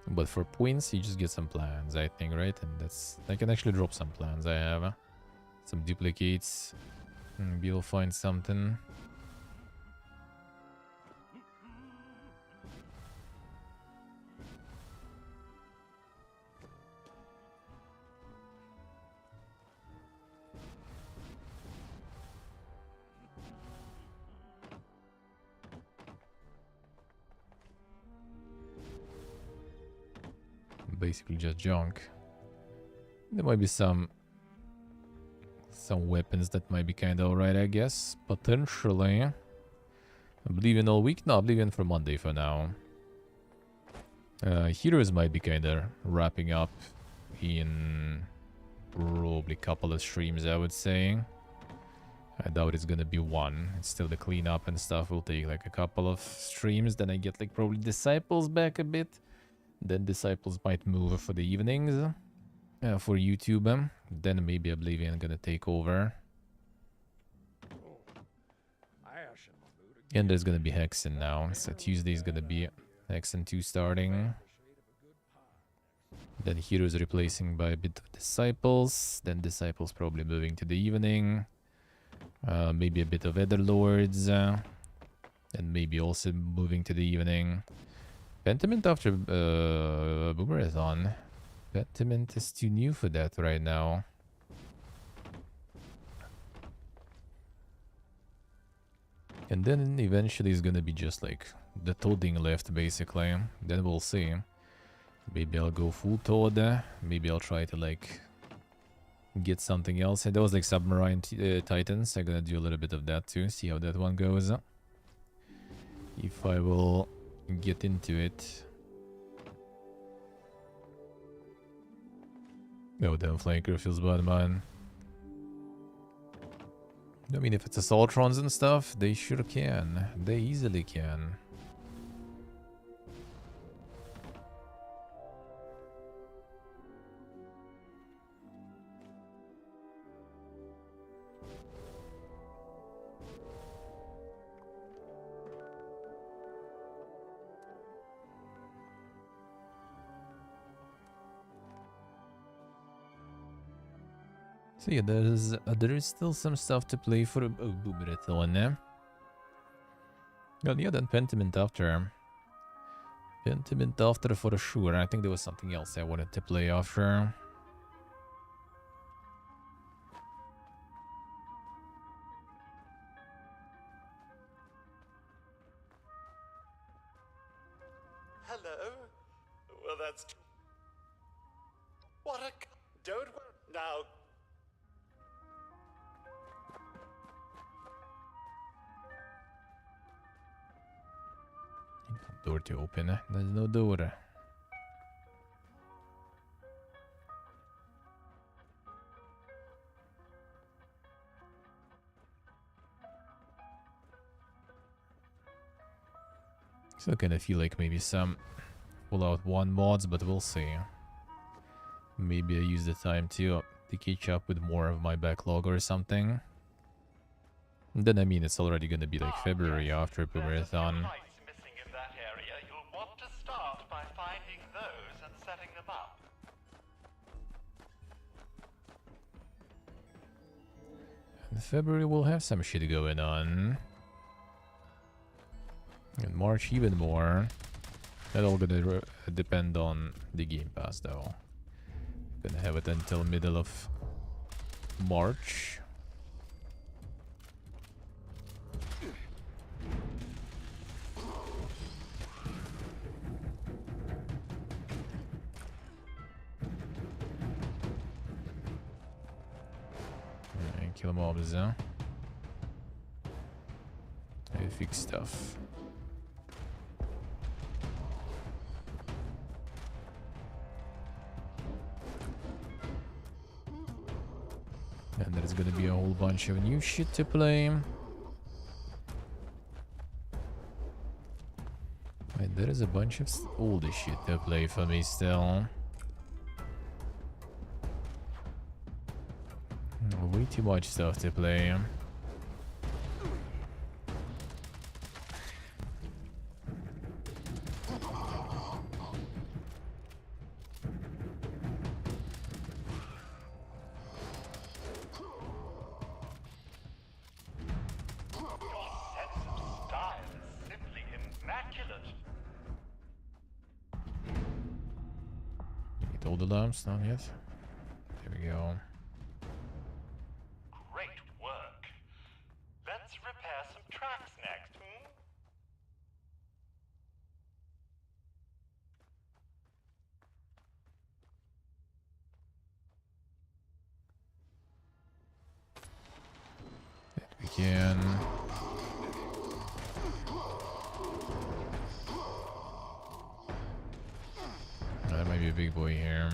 But for points, you just get some plans, I think, right? And that's... I can actually drop some plans I have. Some duplicates. Maybe you'll find something. Basically just junk. There might be some weapons that might be kind of alright, I guess. Potentially. Oblivion all week? No, Oblivion for Monday for now. Heroes might be kind of wrapping up in probably a couple of streams, I would say. I doubt it's gonna be one. It's still the cleanup and stuff will take like a couple of streams. Then I get like probably Disciples back a bit. Then Disciples might move for the evenings for YouTube. Then maybe Oblivion gonna take over. And there's gonna be Hexen now. So Tuesday's gonna be Hexen 2 starting. Then Heroes replacing by a bit of Disciples. Then Disciples probably moving to the evening. Maybe a bit of Etherlords. And maybe also moving to the evening. Pentiment after Boomerathon. Pentiment is too new for that right now. And then eventually it's gonna be just like the Todding left, basically. Then we'll see. Maybe I'll go full Todd. Maybe I'll try to like get something else. And there was like Submarine Titans. I'm gonna do a little bit of that too. See how that one goes. If I will get into it. Oh, damn, Flanker feels bad, man. I mean, if it's Assaultrons and stuff, they sure can. They easily can. So yeah, there is still some stuff to play for Boomerethon. Well, yeah, then Pentiment after. Pentiment after for sure. I think there was something else I wanted to play after. Hello? Well, that's... What a... Don't worry. Now... Door to open. There's no door. Still kind of feel like maybe some Fallout 1 mods, but we'll see. Maybe I use the time to catch up with more of my backlog or something. And then I mean it's already gonna be like February after Boomerethon. Missing in that area. You'll want to start by finding those and setting them up. In February we'll have some shit going on. In March even more. That all gonna depend on the Game Pass though. Gonna have it until middle of March. And kill mobs, huh? I fix stuff. And there's gonna be a whole bunch of new shit to play. Wait, there is a bunch of older shit to play for me still. Way too much stuff to play. Get all the lamps, not yet. There we go. Great work. Let's repair some tracks next, hmm? We can. That might be a big boy here.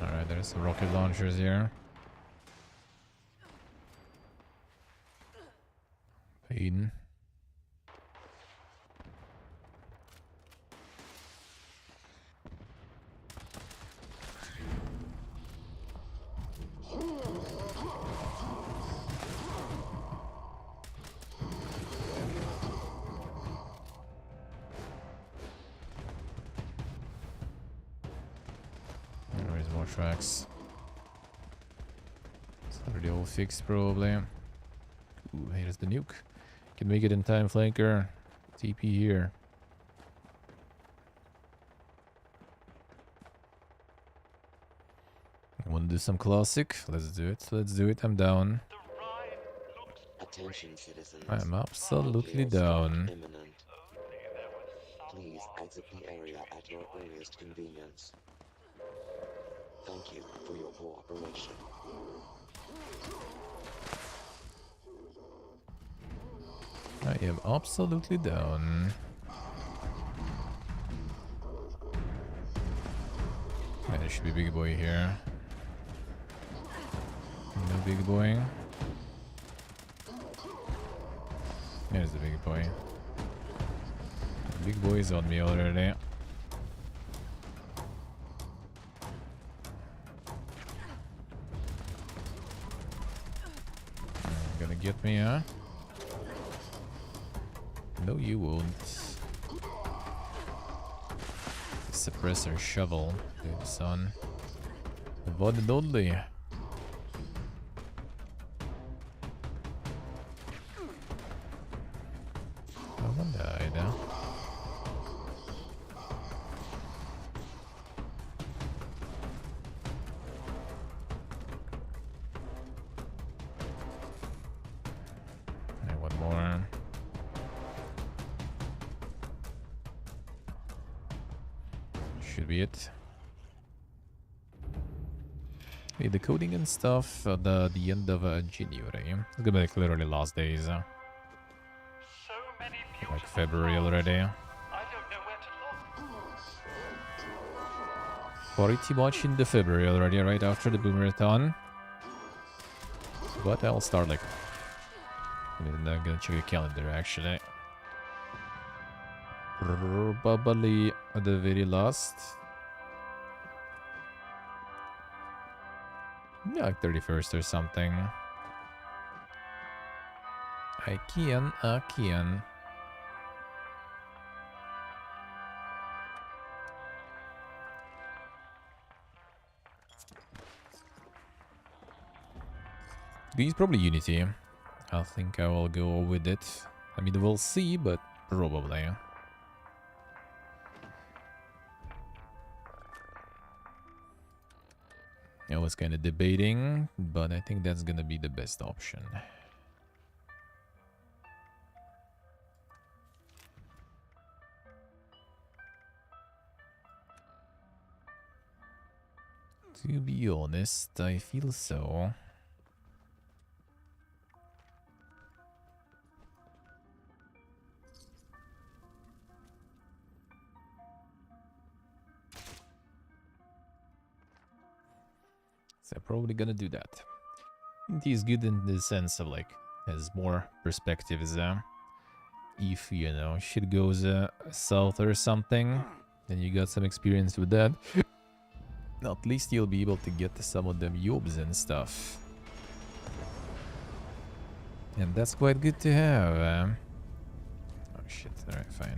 Alright, there's some rocket launchers here. Aiden. There's more tracks. It's already all fixed, probably. Ooh, here's the nuke. Can make it in time, flanker. TP here. Wanna do some classic? Let's do it. Let's do it. I'm down. Attention, citizens. I am absolutely Nuclear strike down. imminent. Please exit the area at your earliest convenience. Thank you for your cooperation. I am absolutely down. Yeah, there should be a big boy here. No big boy. There's the big boy. The big boy is on me already. Gonna get me, huh? No, you won't. suppressor shovel, dude, son. The one and only. One died, huh? And one more. Should be it. Hey, the coding and stuff at the end of January. It's gonna be like literally last days. So many beautiful Like February already. I don't know where to look. Pretty much in the February already, right after the Boomerthon. But I'll start like... I'm gonna check the calendar actually. Probably at the very last. Yeah, like 31st or something. I can. These probably Unity. I think I will go with it. I mean, we'll see, but probably. I was kind of debating, but I think that's gonna be the best option. To be honest, I feel so. So probably gonna do that. It is good in the sense of like has more perspectives. If you know shit goes south or something, then you got some experience with that. At least you'll be able to get to some of them yobs and stuff, and that's quite good to have. Oh shit! All right, fine.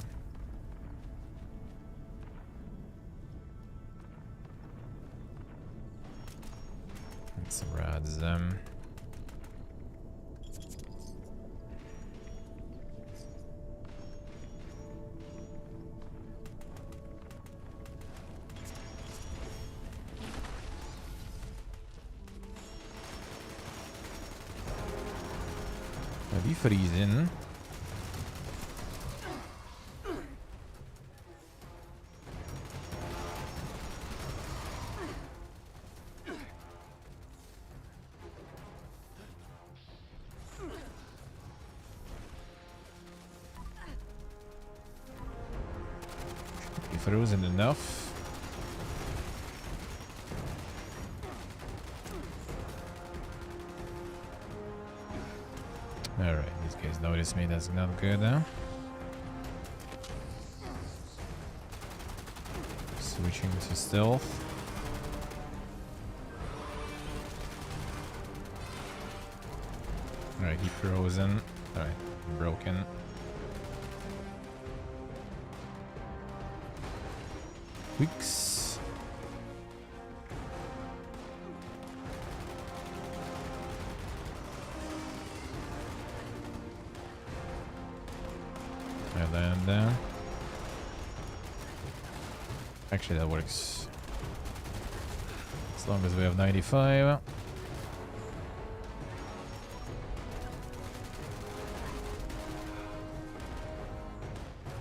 And some rods. I'll be freezing. Be frozen enough. Alright, these guys notice me, that's not good, huh? Switching to stealth. Alright, he frozen. Alright, broken. Weeks. I land down. Actually, that works. As long as we have 95.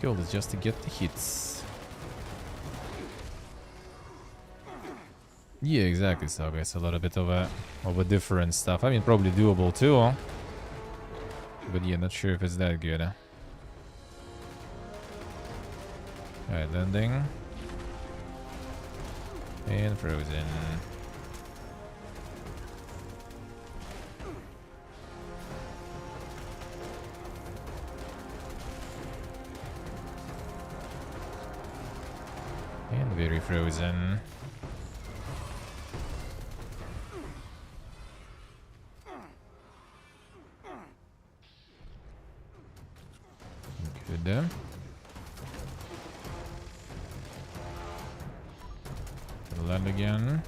Goal is just to get the hits. Yeah, exactly. So it's a little bit of a different stuff. I mean, probably doable too, huh? But yeah, not sure if it's that good. Huh? Alright, landing. And frozen. And very frozen. Good. land again.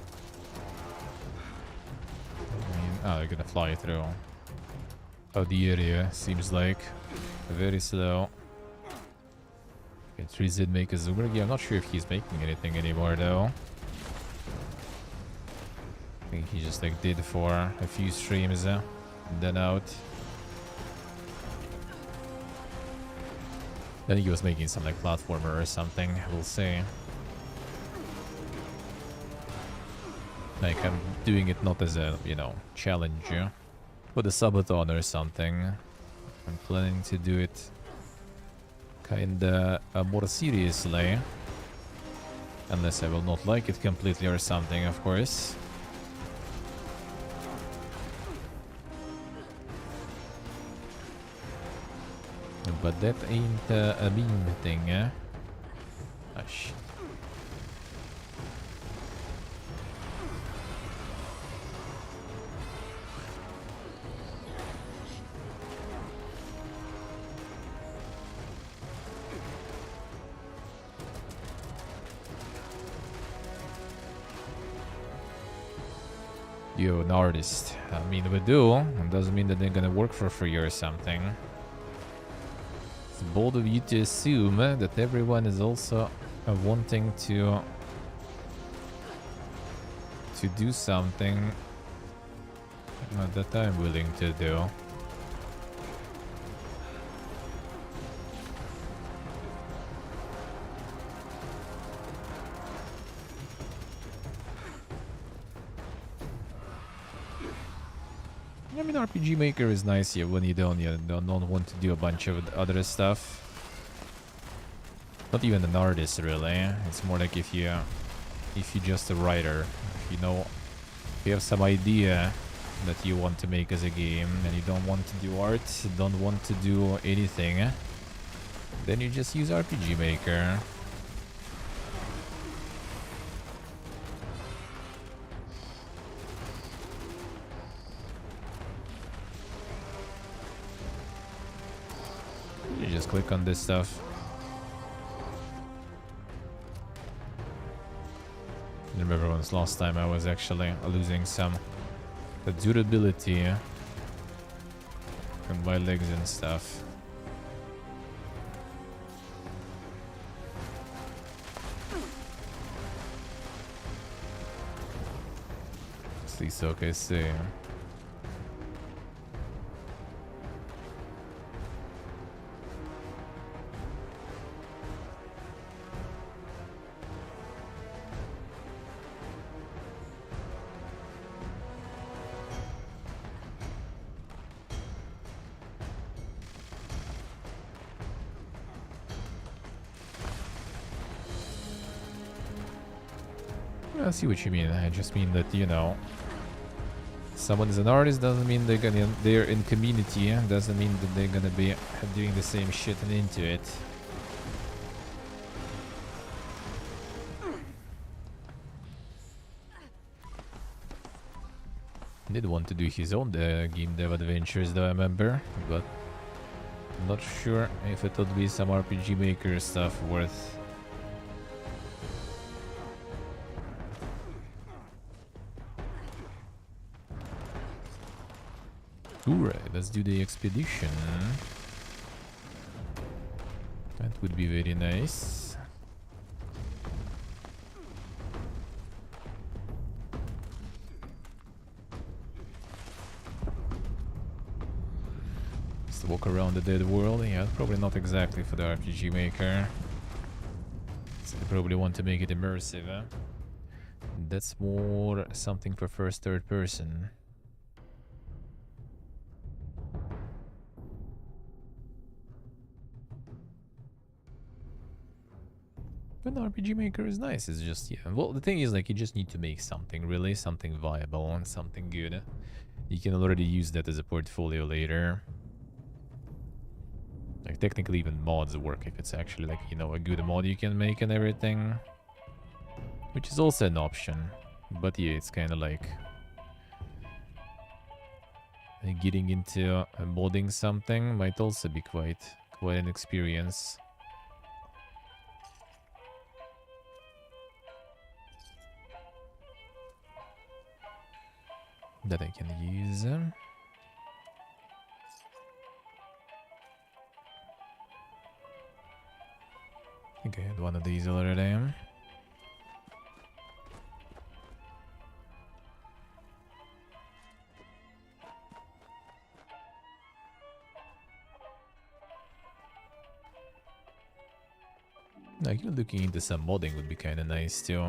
Oh, they're gonna fly through. Oh, the area seems like very slow. Okay, Trees did make a zoomer. Yeah, I'm not sure if he's making anything anymore though. I think he just like did for a few streams and then out. I think he was making some like platformer or something. We'll see. Like I'm doing it not as a, you know, challenge, but a subathon or something. I'm planning to do it kinda more seriously. Unless I will not like it completely or something, of course. But that ain't a mean thing, eh? Ah, shit. You're an artist. I mean, we do. It doesn't mean that they're gonna work for free or something. It's bold of you to assume that everyone is also wanting to do something that I'm willing to do. I mean, RPG Maker is nice here when you don't want to do a bunch of other stuff. Not even an artist, really. It's more like if you're just a writer, if you have some idea that you want to make as a game and you don't want to do art, don't want to do anything, then you just use RPG Maker. You just click on this stuff. I remember once last time I was actually losing some the durability in my legs and stuff. See, so okay, see. I see what you mean. I just mean that, you know, someone is an artist doesn't mean they're in community, doesn't mean that they're gonna be doing the same shit and into it. He did want to do his own game dev adventures though, I remember, but I'm not sure if it would be some RPG Maker stuff worth. Alright, let's do the expedition. That would be very nice. Just walk around the dead world. Yeah, probably not exactly for the RPG Maker. So they probably want to make it immersive, eh? That's more something for first, third person. But the RPG Maker is nice. It's just, yeah. Well, the thing is, like, you just need to make something, really. Something viable and something good. You can already use that as a portfolio later. Like, technically, even mods work if it's actually, like, you know, a good mod you can make and everything. Which is also an option. But yeah, it's kind of like getting into modding something might also be quite an experience. that I can use. I think I had one of these already. Like, looking into some modding would be kind of nice too.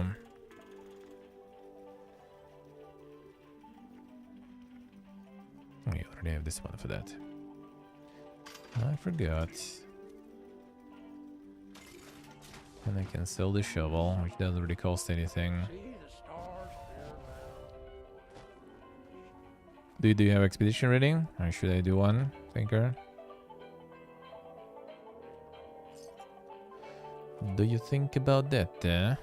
Oh, you already have this one for that. I forgot. And I can sell the shovel, which doesn't really cost anything. See the stars clear now. Do you have expedition ready? Or should I do one, Thinker? Do you think about that? There's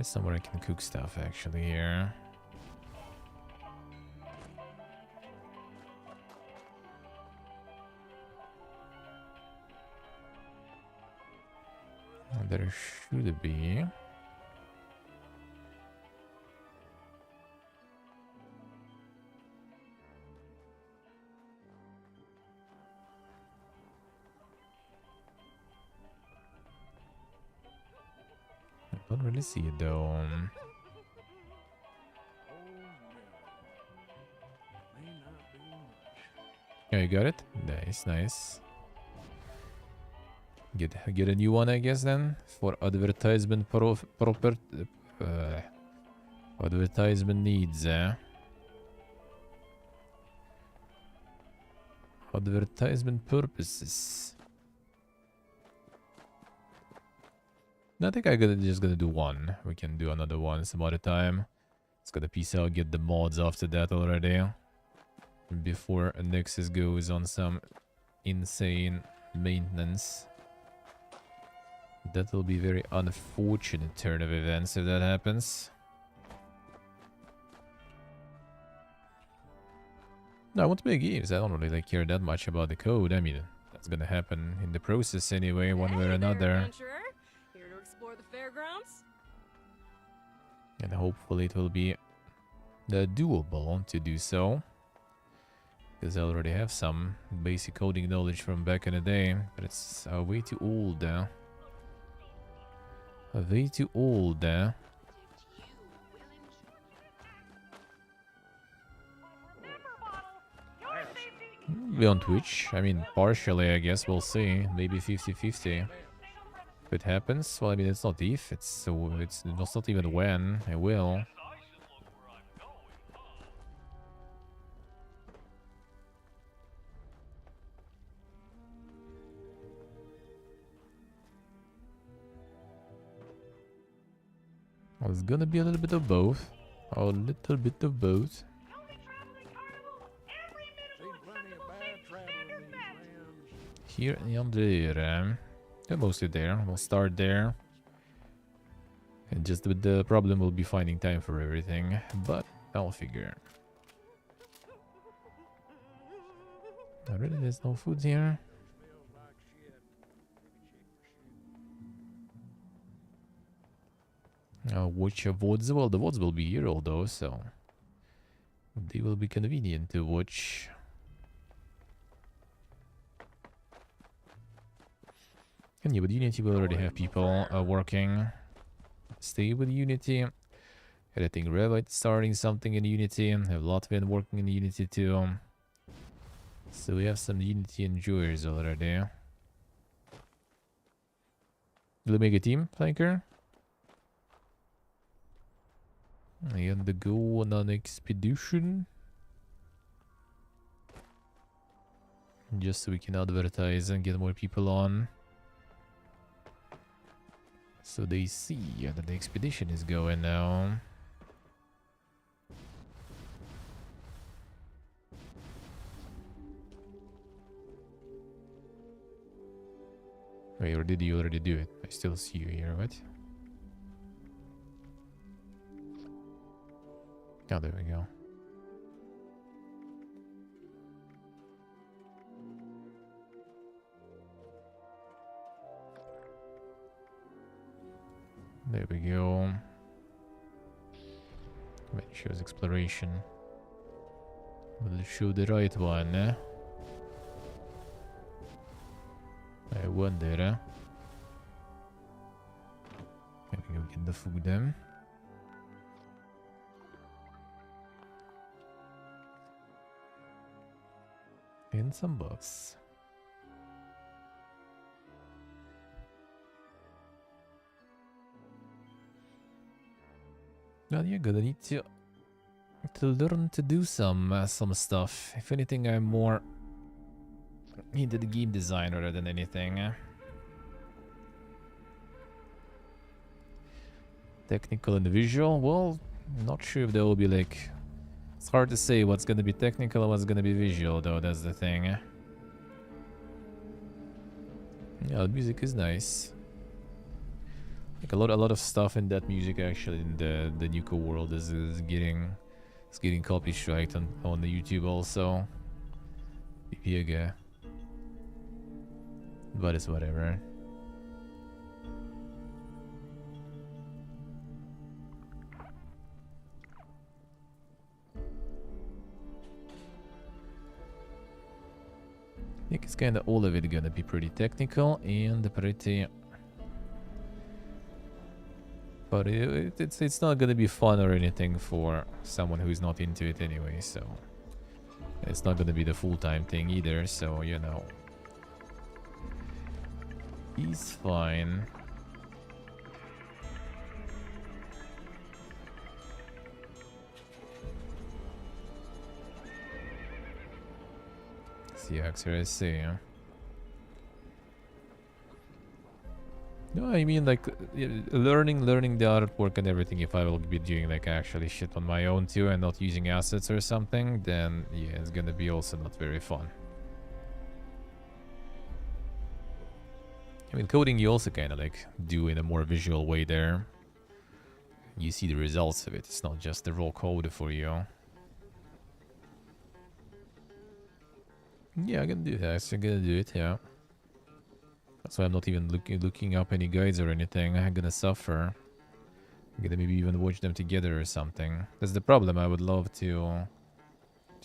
somewhere I can cook stuff actually here. There should be. I don't really see it though. Yeah, you got it? Nice, nice. Get a new one, I guess, then for advertisement proper advertisement needs. Advertisement purposes. I think just gonna do one. We can do another one some other time. Let's gotta peace out, get the mods after that already. Before Nexus goes on some insane maintenance. That will be very unfortunate turn of events if that happens. No, I want to make games. I don't really care that much about the code. I mean, that's gonna happen in the process anyway, one way or Hey there, another. adventurer. Here to explore the fairgrounds? And hopefully it will be doable to do so. Because I already have some basic coding knowledge from back in the day. But it's way too old. Way too old. Be on Twitch. I mean, partially, I guess. We'll see. Maybe 50-50. If it happens, well, I mean, it's not if. It's not even when. I will. Well, it's gonna be a little bit of both. A little bit of both. Seen plenty of bad travel in these lands. Here and there. They're mostly there. We'll start there. And just with the problem will be finding time for everything. But I'll figure. Already there's no food here. Smells like shit. Watch VODs. Well, the VODs will be here although, so they will be convenient to watch. And yeah, with Unity we already have people working. Stay with Unity. And I think Revite starting something in Unity. I have Latvian working in Unity too. So we have some Unity enjoyers already. Will we make a team, Flanker? And to go on an expedition. Just so we can advertise and get more people on. So they see that the expedition is going now. Wait, or did you already do it? I still see you here, what? Oh, there we go. There we go. When it shows exploration. Will it show the right one, eh? I wonder, eh? Maybe we get the food then. And some buffs. Well, you're gonna need to learn to do some stuff. If anything, I'm more into the game design rather than anything. Technical and visual. Well, not sure if there will be like. It's hard to say what's gonna be technical and what's gonna be visual, though. That's the thing. Yeah, the music is nice. Like a lot of stuff in that music actually in the Nuka world is getting copy striked on the YouTube also. BPG. But it's whatever. I think it's kinda all of it gonna be pretty technical and pretty. But it's not gonna be fun or anything for someone who's not into it anyway, so it's not gonna be the full-time thing either, so you know. He's fine. CX, I see. No, I mean like learning the artwork and everything. If I will be doing like actually shit on my own too and not using assets or something, then yeah, it's gonna be also not very fun. I mean, coding you also kind of like do in a more visual way there. You see the results of it. It's not just the raw code for you. Yeah, I can do that. I'm gonna do it, yeah. That's why I'm not even looking up any guides or anything. I'm gonna suffer. I'm gonna maybe even watch them together or something. That's the problem. I would love to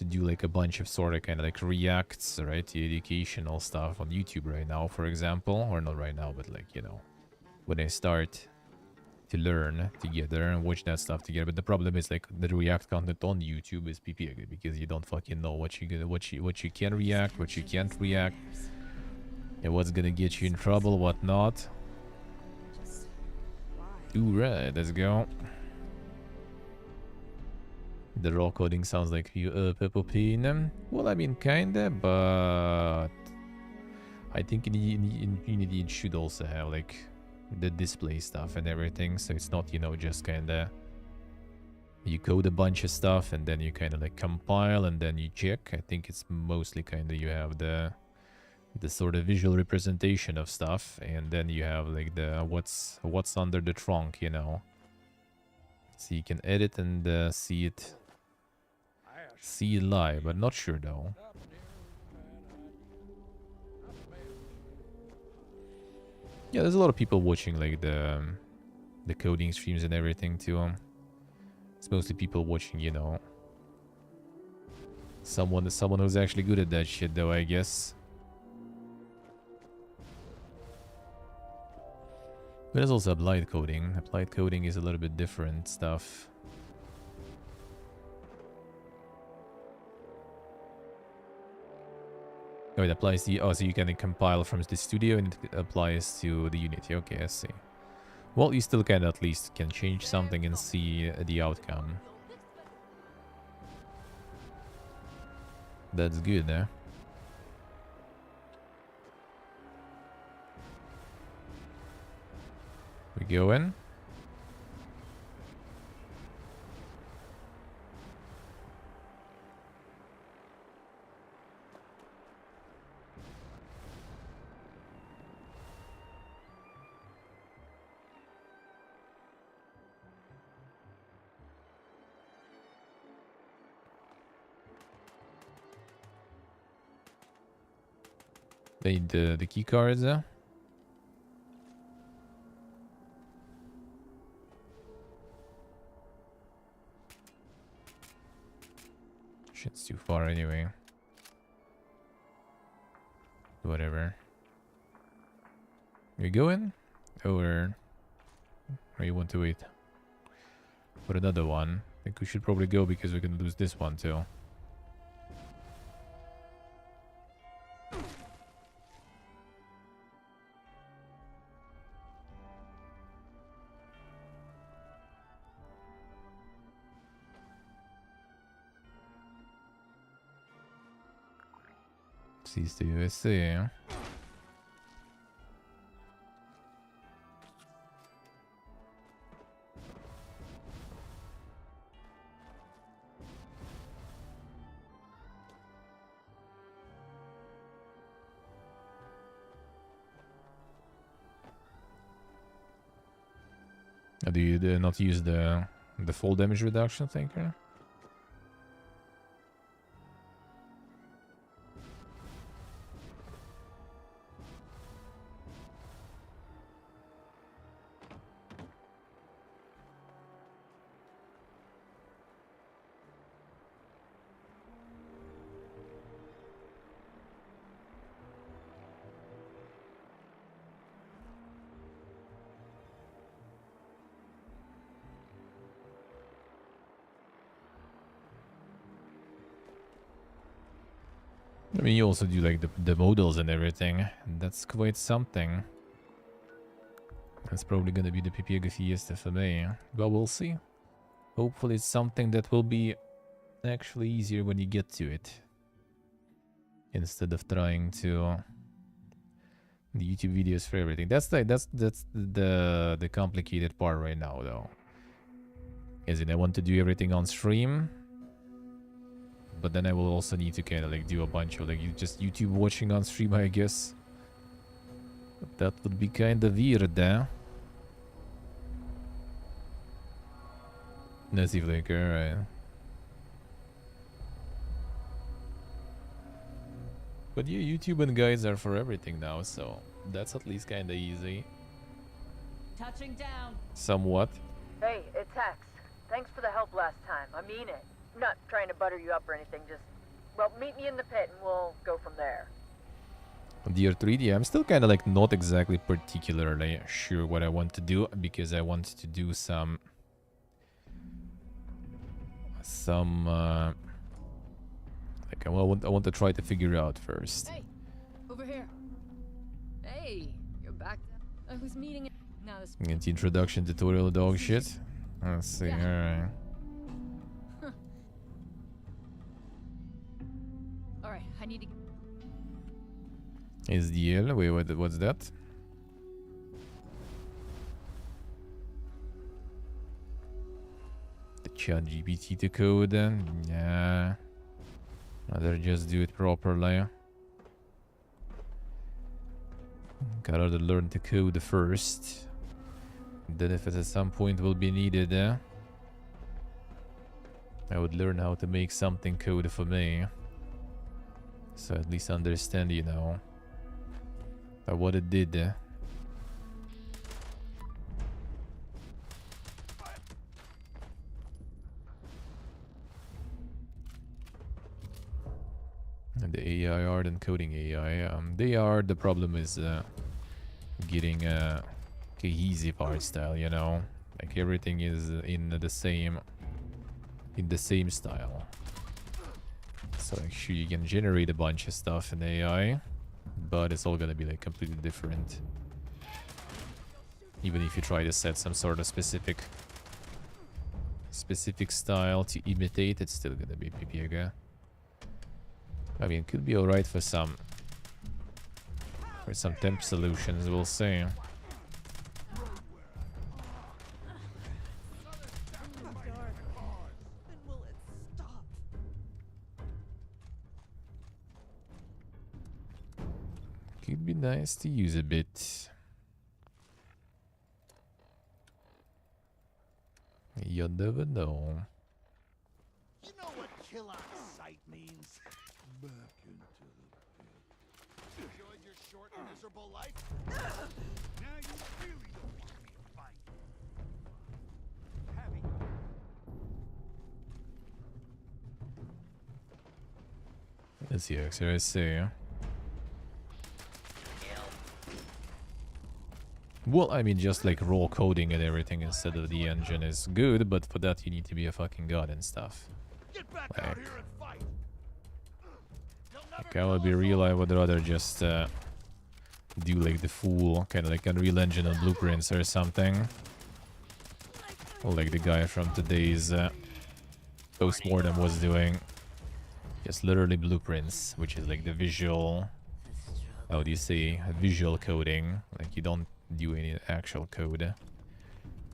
do like a bunch of sort of kind of like reacts, right, to educational stuff on YouTube right now, for example. Or not right now, but like, you know, when I start to learn together and watch that stuff together. But the problem is like the react content on YouTube is PP because you don't fucking know what you can react, what you can't react, and what's gonna get you in trouble, what not. Ooh, right, let's go. The raw coding sounds like you Peppo Pin. Well, I mean, kinda, but I think in Unity it should also have like the display stuff and everything, so it's not, you know, just kinda you code a bunch of stuff and then you kind of like compile and then you check. I think it's mostly kind of you have the sort of visual representation of stuff, and then you have like the what's under the trunk, you know, so you can edit and see it live, but not sure though. Yeah, there's a lot of people watching like the coding streams and everything too. It's mostly people watching, you know, someone who's actually good at that shit though, I guess. But there's also applied coding. Applied coding is a little bit different stuff. Oh, it applies to... Oh, so you can compile from the studio and it applies to the Unity. Okay, I see. Well, you still can at least can change something and see the outcome. That's good, eh? We go in. They need the key cards. Shit's too far anyway. Whatever. You going? Or you want to wait for another one? I think we should probably go because we can lose this one too. Sees the USA. Do you not use the full damage reduction thinker? I mean, you also do like the modals and everything. And that's quite something. That's probably gonna be the PPG Fiesta for me. But we'll see. Hopefully it's something that will be actually easier when you get to it. Instead of trying to the YouTube videos for everything. That's the complicated part right now though. Is it I want to do everything on stream, but then I will also need to kind of like do a bunch of like just YouTube watching on stream, I guess. But that would be kind of weird, eh? Nazi Flicker, right? But yeah, YouTube and guides are for everything now, so that's at least kind of easy. Touching down. Somewhat. Hey, it's Hex. Thanks for the help last time. I mean it. I'm not trying to butter you up or anything, just... Well, meet me in the pit and we'll go from there. Dear 3D, I'm still kind of like not exactly particularly sure what I want to do, because I want to do some like I want to try to figure out first. Hey, over here. Hey, you're back. Who's meeting? Now this. Get introduction tutorial dog shit. Let's see. Yeah. All right. All right, I need to. SDL. Wait, what's that? The chat GPT to code. Yeah. Rather just do it properly. Gotta learn to code first. Then if it at some point will be needed, I would learn how to make something code for me. So at least understand, you know, what it did. And the AI art and coding AI. The problem is getting a cohesive art style, you know, like everything is in the same style. So actually you can generate a bunch of stuff in AI, but it's all gonna be like completely different. Even if you try to set some sort of specific style to imitate, it's still gonna be PPG. I mean, it could be alright for some temp solutions, we'll see. Could be nice to use a bit. You never know. You know what kill on sight means? Back into the pit. Enjoyed your short, miserable life? Now you really don't want me to fight. Heavy. Let's see, I see. Well, I mean, just like raw coding and everything instead of the engine is good, but for that you need to be a fucking god and stuff. Get back out here and fight. Like, I would be real, I would rather just do like the full kind of like Unreal Engine and blueprints or something. Or like the guy from today's postmortem was doing. Just literally blueprints, which is like the visual, how do you say, visual coding. Like you don't do any actual code.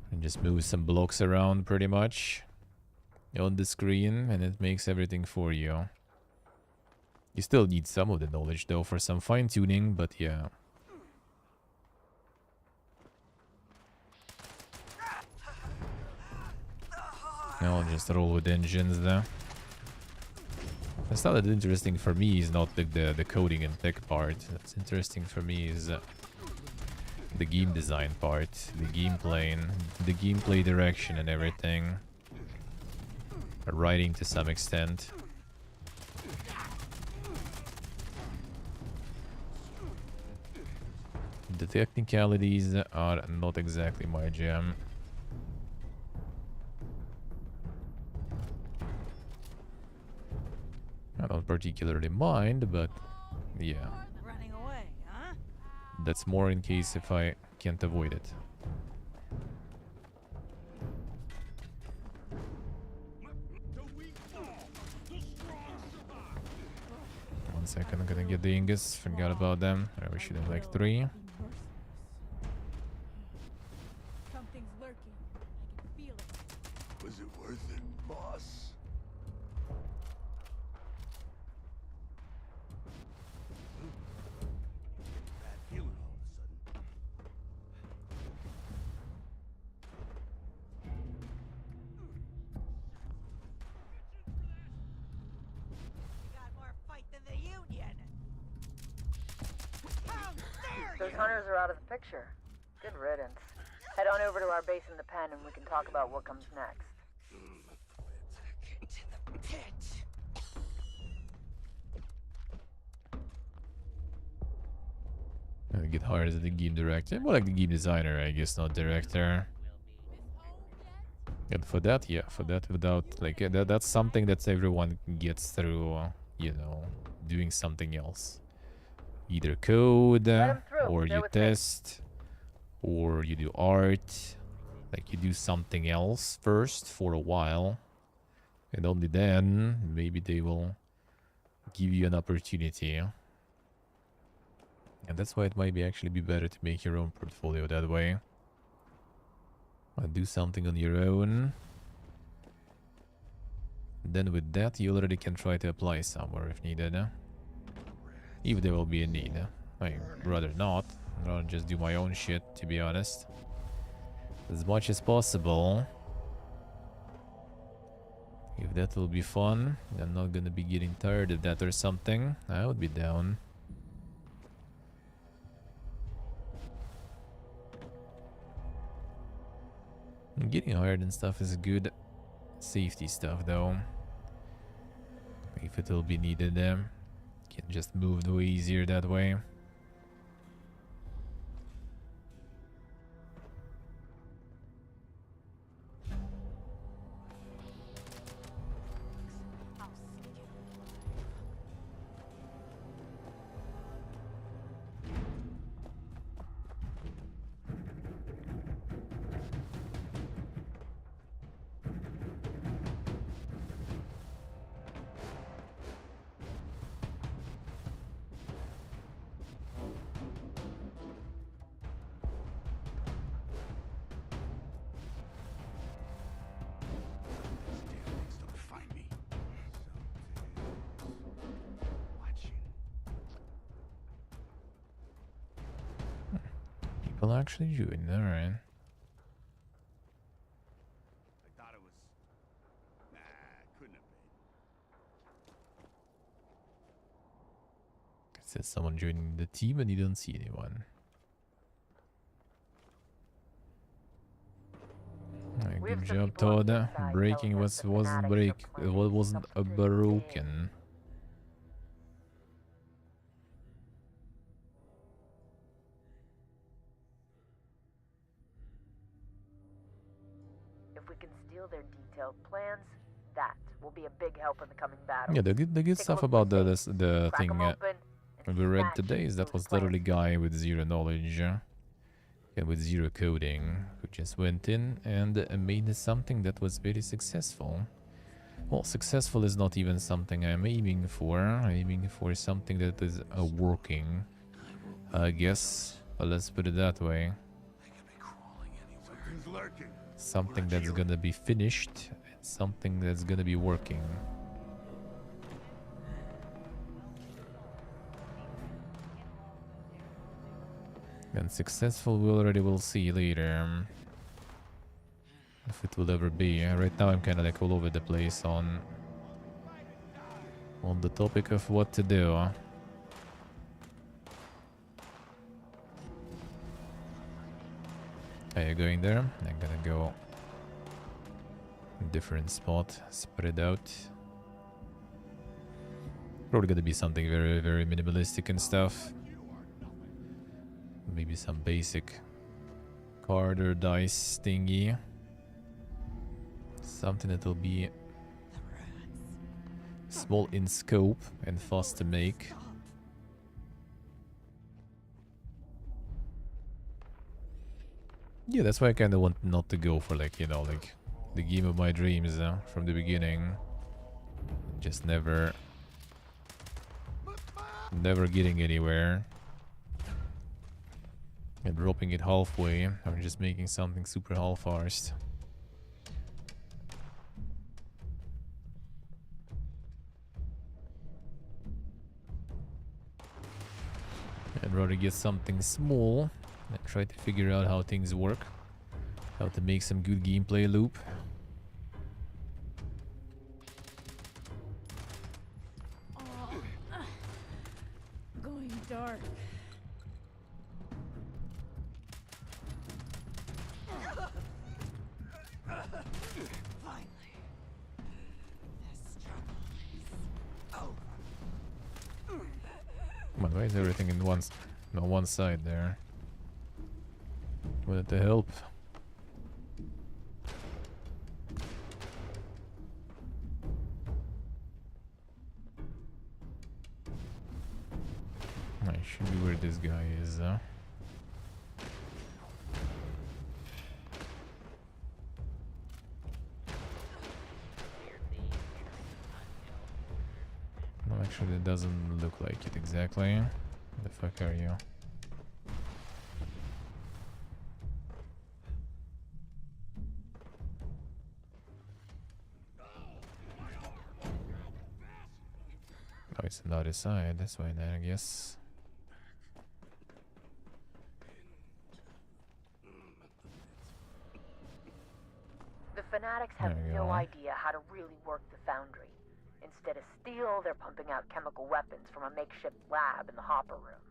And just move some blocks around pretty much on the screen and it makes everything for you. You still need some of the knowledge though for some fine tuning, but yeah. I'll just roll with engines there. That's not that interesting for me is not like the coding and tech part. That's interesting for me is the game design part, the gameplay direction and everything. Writing to some extent. The technicalities are not exactly my jam. I don't particularly mind, but yeah. Running away, huh? That's more in case if I can't avoid it. One second, I'm gonna get the Ingus. Forgot about them. We should have like 3. Something's lurking. I can feel it. Was it worth it, boss? Bad feeling all of a sudden. Got more fight than the Union. How dare Those you! hunters are out of the picture. Good riddance. Head on over to our base in the pen and we can talk about what comes next. Into the pit. I get hired as the game director. More like the game designer, I guess, not director. And for that, yeah, for that, without like that's something that everyone gets through, you know, doing something else. Either code, or you test, or you do art. Like you do something else first for a while, and only then maybe they will give you an opportunity. And that's why it might be actually be better to make your own portfolio that way. Do something on your own. Then with that, you already can try to apply somewhere if needed. If there will be a need. I'd rather not. I'd rather just do my own shit, to be honest. As much as possible. If that will be fun, I'm not gonna be getting tired of that or something. I would be down. Getting hired and stuff is good safety stuff though. If it will be needed, can just move way easier that way. People actually doing it, alright. I thought it was. Nah, couldn't have been. It says someone joining the team and you don't see anyone. Alright, good job, Todd. Breaking what wasn't broken. can steal their detailed plans, that will be a big help in the coming battle. Yeah, the good Take a stuff look about for the safes, the crack 'em thing open, and we read smash today is that those was plans. literally guy with zero knowledge and with zero coding who just went in and made something that was very successful. Well, successful is not even something I'm aiming for. I'm aiming for something that is working, I guess. But let's put it that way. Something's lurking. Something that's gonna be finished, and something that's gonna be working. And successful we already will see later. If it will ever be. Right now I'm kinda like all over the place on the topic of what to do. Are you going there? I'm gonna go different spot, spread out. Probably gonna be something very, very minimalistic and stuff. Maybe some basic card or dice thingy. Something that will be small in scope and fast to make. Yeah, that's why I kind of want not to go for like, you know, like the game of my dreams from the beginning. Just never getting anywhere. And dropping it halfway, or just making something super half-arsed. I'd rather get something small and try to figure out how things work. How to make some good gameplay loop. Going dark. Finally. This struggle is over. Come on, why is everything in one side there? Would it to help? I should be where this guy is. No, actually, it doesn't look like it exactly. The fuck are you? Oh, it's on the other side. That's why then, I guess. The fanatics have There you no go. idea how to really work the foundry. Instead of steel, they're pumping out chemical weapons from a makeshift lab in the hopper room.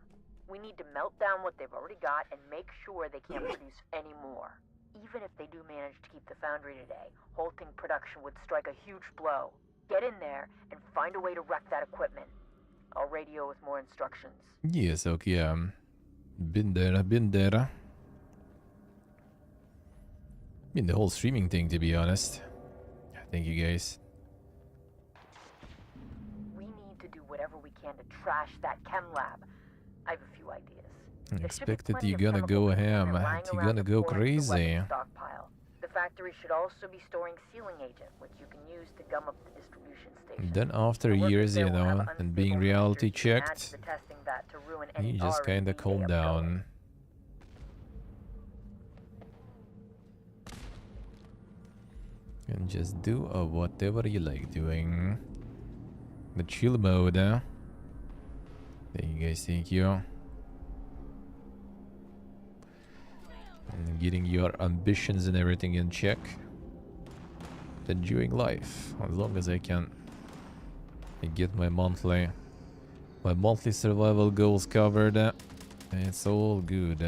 We need to melt down what they've already got and make sure they can't produce any more. Even if they do manage to keep the foundry today, halting production would strike a huge blow. Get in there and find a way to wreck that equipment. I'll radio with more instructions. Yes, okay. Been there, been there. Been the whole streaming thing, to be honest. Thank you, guys. We need to do whatever we can to trash that chem lab. I have a few ideas. I There should be expected plenty you're of gonna chemical go component ham. lying You're around gonna the go floor next to the crazy. weapons stockpile. The factory should also be storing sealing agent, which you can use to gum up the distribution station. Then after The workers years, there you will have know, and being unstable reality temperatures you can add checked, to the testing vat to ruin any you just R&D kinda they calm have down. going. And just do whatever you like doing. The chill mode, Thank you guys, thank you. And getting your ambitions and everything in check. Enjoying life. As long as I can get my monthly survival goals covered. It's all good.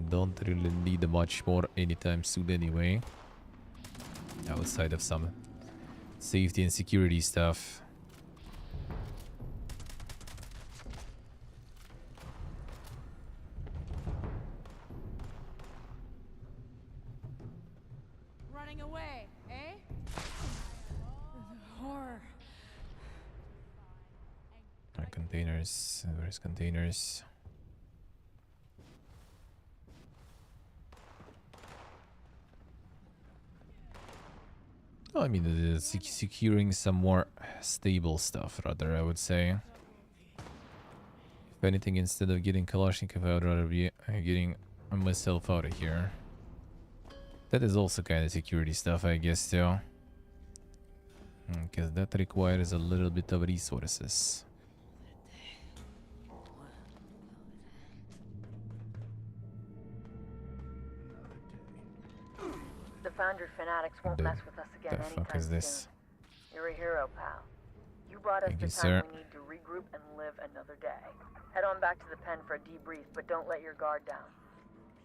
Don't really need much more anytime soon anyway. Outside of some safety and security stuff. away, eh? The horror. Containers. Where's containers? Oh, I mean, securing some more stable stuff, rather, I would say. If anything, instead of getting Kalashnikov, I would rather be getting myself out of here. That is also kind of security stuff, I guess, too. Because that requires a little bit of resources. The Foundry fanatics won't mess with us again The fuck anytime is this? soon. You're a hero, pal. You brought us Thank the you, time sir. we need to regroup and live another day. Head on back to the pen for a debrief, but don't let your guard down.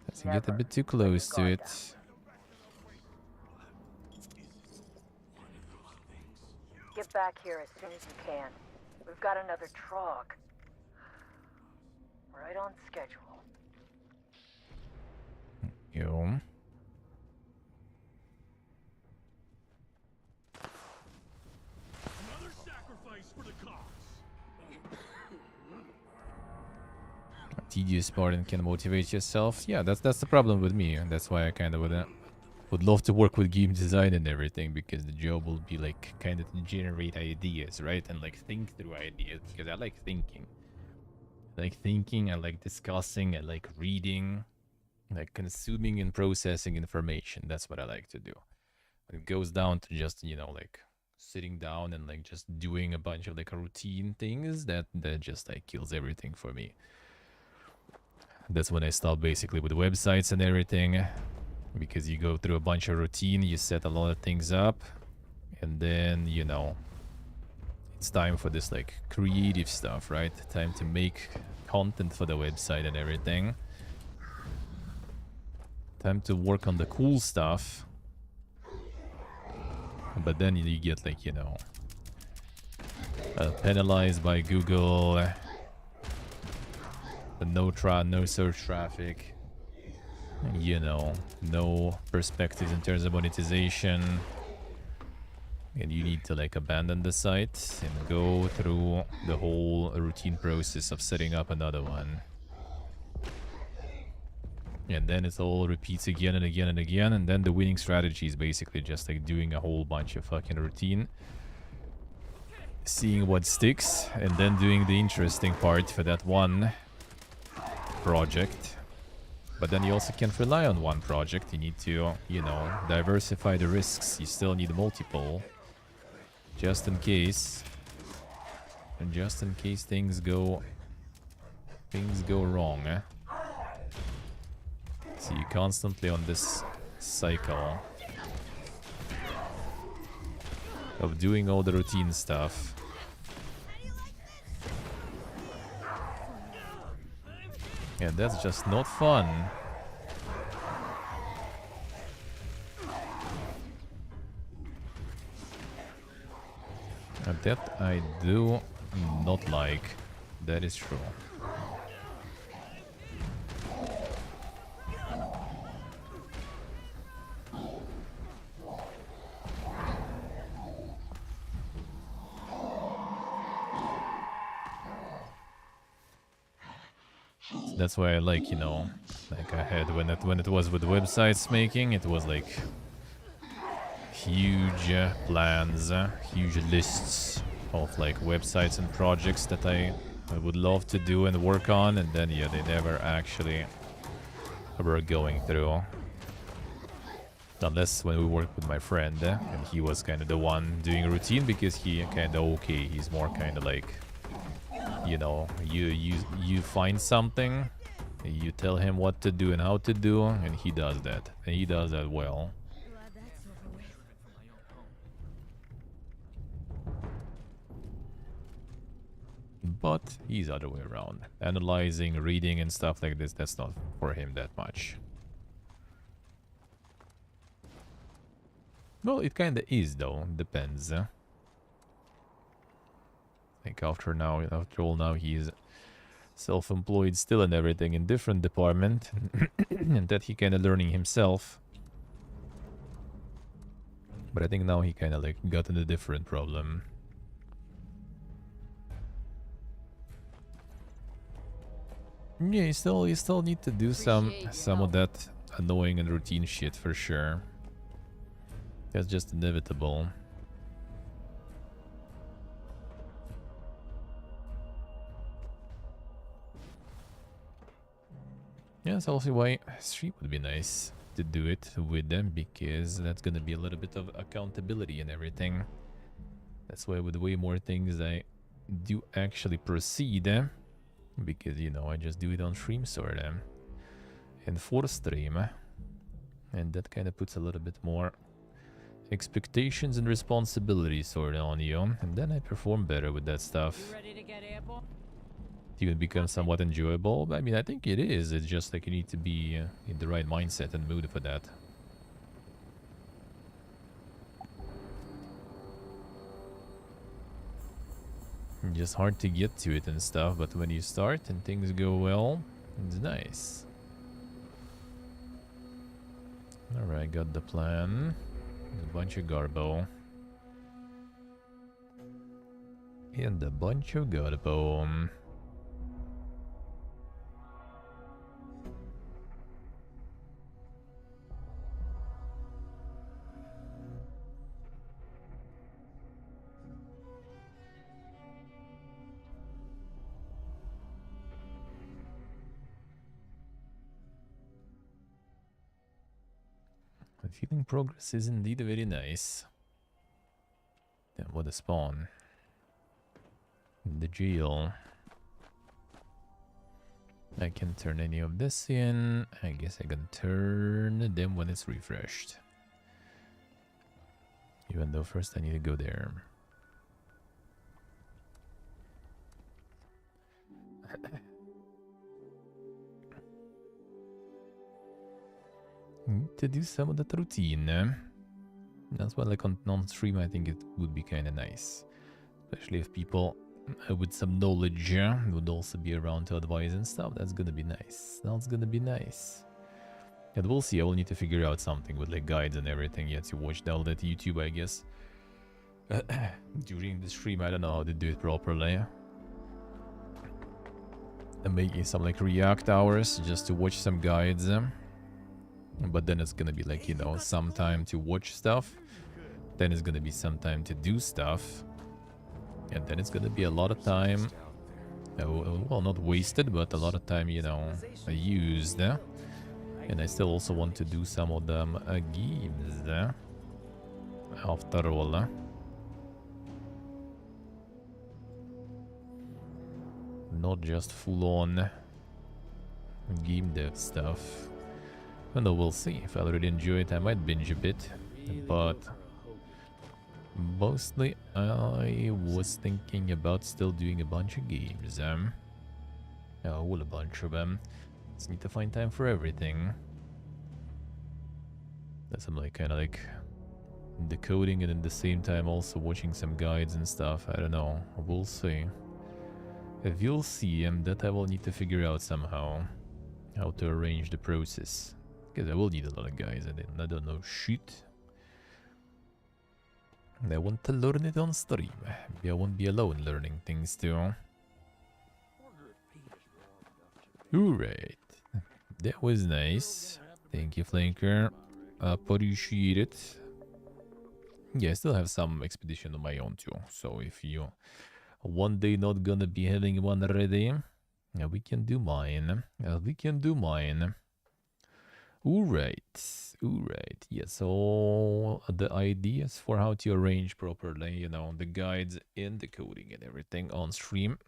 Let's get a Never bit too let your close to guard it. down. Get back here as soon as you can. We've got another trog. Right on schedule. Yo. Another sacrifice for the cause. Tedious part and can motivate yourself. Yeah, that's the problem with me, and that's why I kind of would love to work with game design and everything, because the job will be like kind of to generate ideas, right? And like think through ideas, because I like thinking. I like discussing, I like reading, like consuming and processing information. That's what I like to do. It goes down to just, you know, like sitting down and like just doing a bunch of like routine things that just like kills everything for me. That's when I stop basically with websites and everything, because you go through a bunch of routine, you set a lot of things up, and then, you know, it's time for this like creative stuff, right? Time to make content for the website and everything. Time to work on the cool stuff. But then you get like, you know, penalized by Google. No search traffic. You know, no perspectives in terms of monetization. And you need to like abandon the site and go through the whole routine process of setting up another one. And then it all repeats again and again and again, and then the winning strategy is basically just like doing a whole bunch of fucking routine, seeing what sticks, and then doing the interesting part for that one project. But then you also can't rely on one project. You need to, you know, diversify the risks. You still need multiple, just in case. And just in case things go wrong. So you're constantly on this cycle of doing all the routine stuff. And that's just not fun. And that I do not like. That is true. That's why I like, you know, like I had when it was with websites making, it was like huge plans, huge lists of like websites and projects that I would love to do and work on, and then yeah, they never actually were going through. Unless when we worked with my friend, and he was kind of the one doing routine, because he kind of okay, he's more kind of like, you know, you find something, you tell him what to do and how to do, and he does that, and he does that well. Glad that's over with. But he's other way around. Analyzing, reading and stuff like this, that's not for him that much. Well, it kinda is though, depends. Like after all now he's self-employed still and everything in different department, and that he kinda learning himself. But I think now he kind of like got in a different problem. Yeah, you still need to do some of that annoying and routine shit for sure. That's just inevitable. Yeah, that's also why stream would be nice to do it with them, because that's gonna be a little bit of accountability and everything. That's why with way more things I do actually proceed, because you know I just do it on stream sort of, and for stream, and that kind of puts a little bit more expectations and responsibilities sort of on you, and then I perform better with that stuff. Ready to get airborne? Even become somewhat enjoyable. I mean, I think it is. It's just like you need to be in the right mindset and mood for that. Just hard to get to it and stuff, but when you start and things go well, it's nice. Alright, got the plan. There's a bunch of garbo. And a bunch of garbo. Feeling progress is indeed very nice. Then what a spawn. The jail. I can turn any of this in. I guess I can turn them when it's refreshed. Even though first I need to go there. Need to do some of that routine. That's why, like on non-stream, I think it would be kind of nice, especially if people with some knowledge would also be around to advise and stuff. That's gonna be nice. That's gonna be nice. And we'll see. I will need to figure out something with like guides and everything. Yeah, to watch all that YouTube, I guess. During the stream, I don't know how to do it properly. I'm making some like react hours just to watch some guides. But then it's gonna be like, you know, some time to watch stuff. Then it's gonna be some time to do stuff. And then it's gonna be a lot of time. Well, not wasted, but a lot of time, you know, used. And I still also want to do some of them games. After all. Not just full on game dev stuff. Well, we'll see. If I already enjoy it, I might binge a bit. But mostly, I was thinking about still doing a bunch of games. A whole bunch of them. Just need to find time for everything. That's I'm like kind of like decoding and at the same time also watching some guides and stuff. I don't know. We'll see. If you'll see, that I will need to figure out somehow how to arrange the process. Because I will need a lot of guys, and I don't know shit. And I want to learn it on stream. Maybe I won't be alone learning things too. Alright. That was nice. Thank you, Flanker. Appreciate it. Yeah, I still have some expedition on my own too. So if you one day not gonna be having one ready, we can do mine. We can do mine. Alright, yeah, so the ideas for how to arrange properly, you know, the guides and the coding and everything on stream,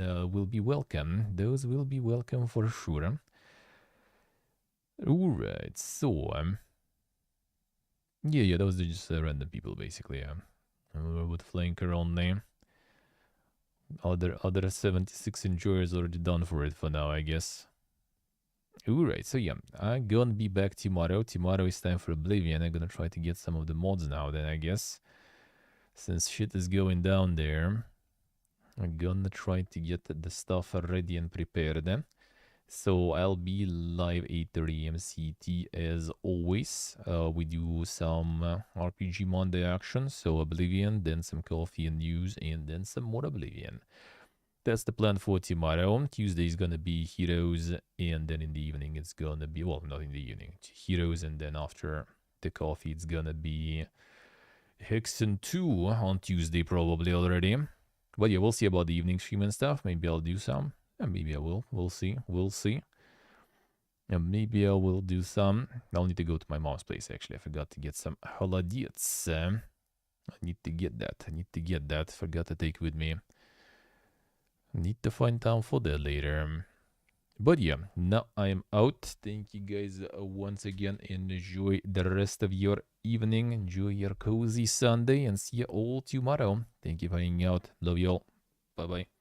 will be welcome. Those will be welcome for sure. Alright, so, yeah, those are just random people, basically, with Flanker only. Other 76 enjoyers already done for it for now, I guess. Alright, so yeah, I'm gonna be back tomorrow. Tomorrow is time for Oblivion. I'm gonna try to get some of the mods now then, I guess. Since shit is going down there. I'm gonna try to get the stuff ready and prepared then. So I'll be live 8:30 a.m. CT as always. We do some RPG Monday action, so Oblivion, then some coffee and news, and then some more Oblivion. That's the plan for tomorrow. Tuesday is gonna be Heroes, and then in the evening it's gonna be, well, not in the evening, Heroes, and then after the coffee it's gonna be Hexen 2 on Tuesday probably already. But yeah, we'll see about the evening stream and stuff. Maybe I'll do some. And maybe I will. We'll see. We'll see. And maybe I will do some. I'll need to go to my mom's place, actually. I forgot to get some holodets. I need to get that. I need to get that. Forgot to take with me. Need to find time for that later. But yeah, now I'm out. Thank you guys once again. Enjoy the rest of your evening. Enjoy your cozy Sunday and see you all tomorrow. Thank you for hanging out. Love you all. Bye bye.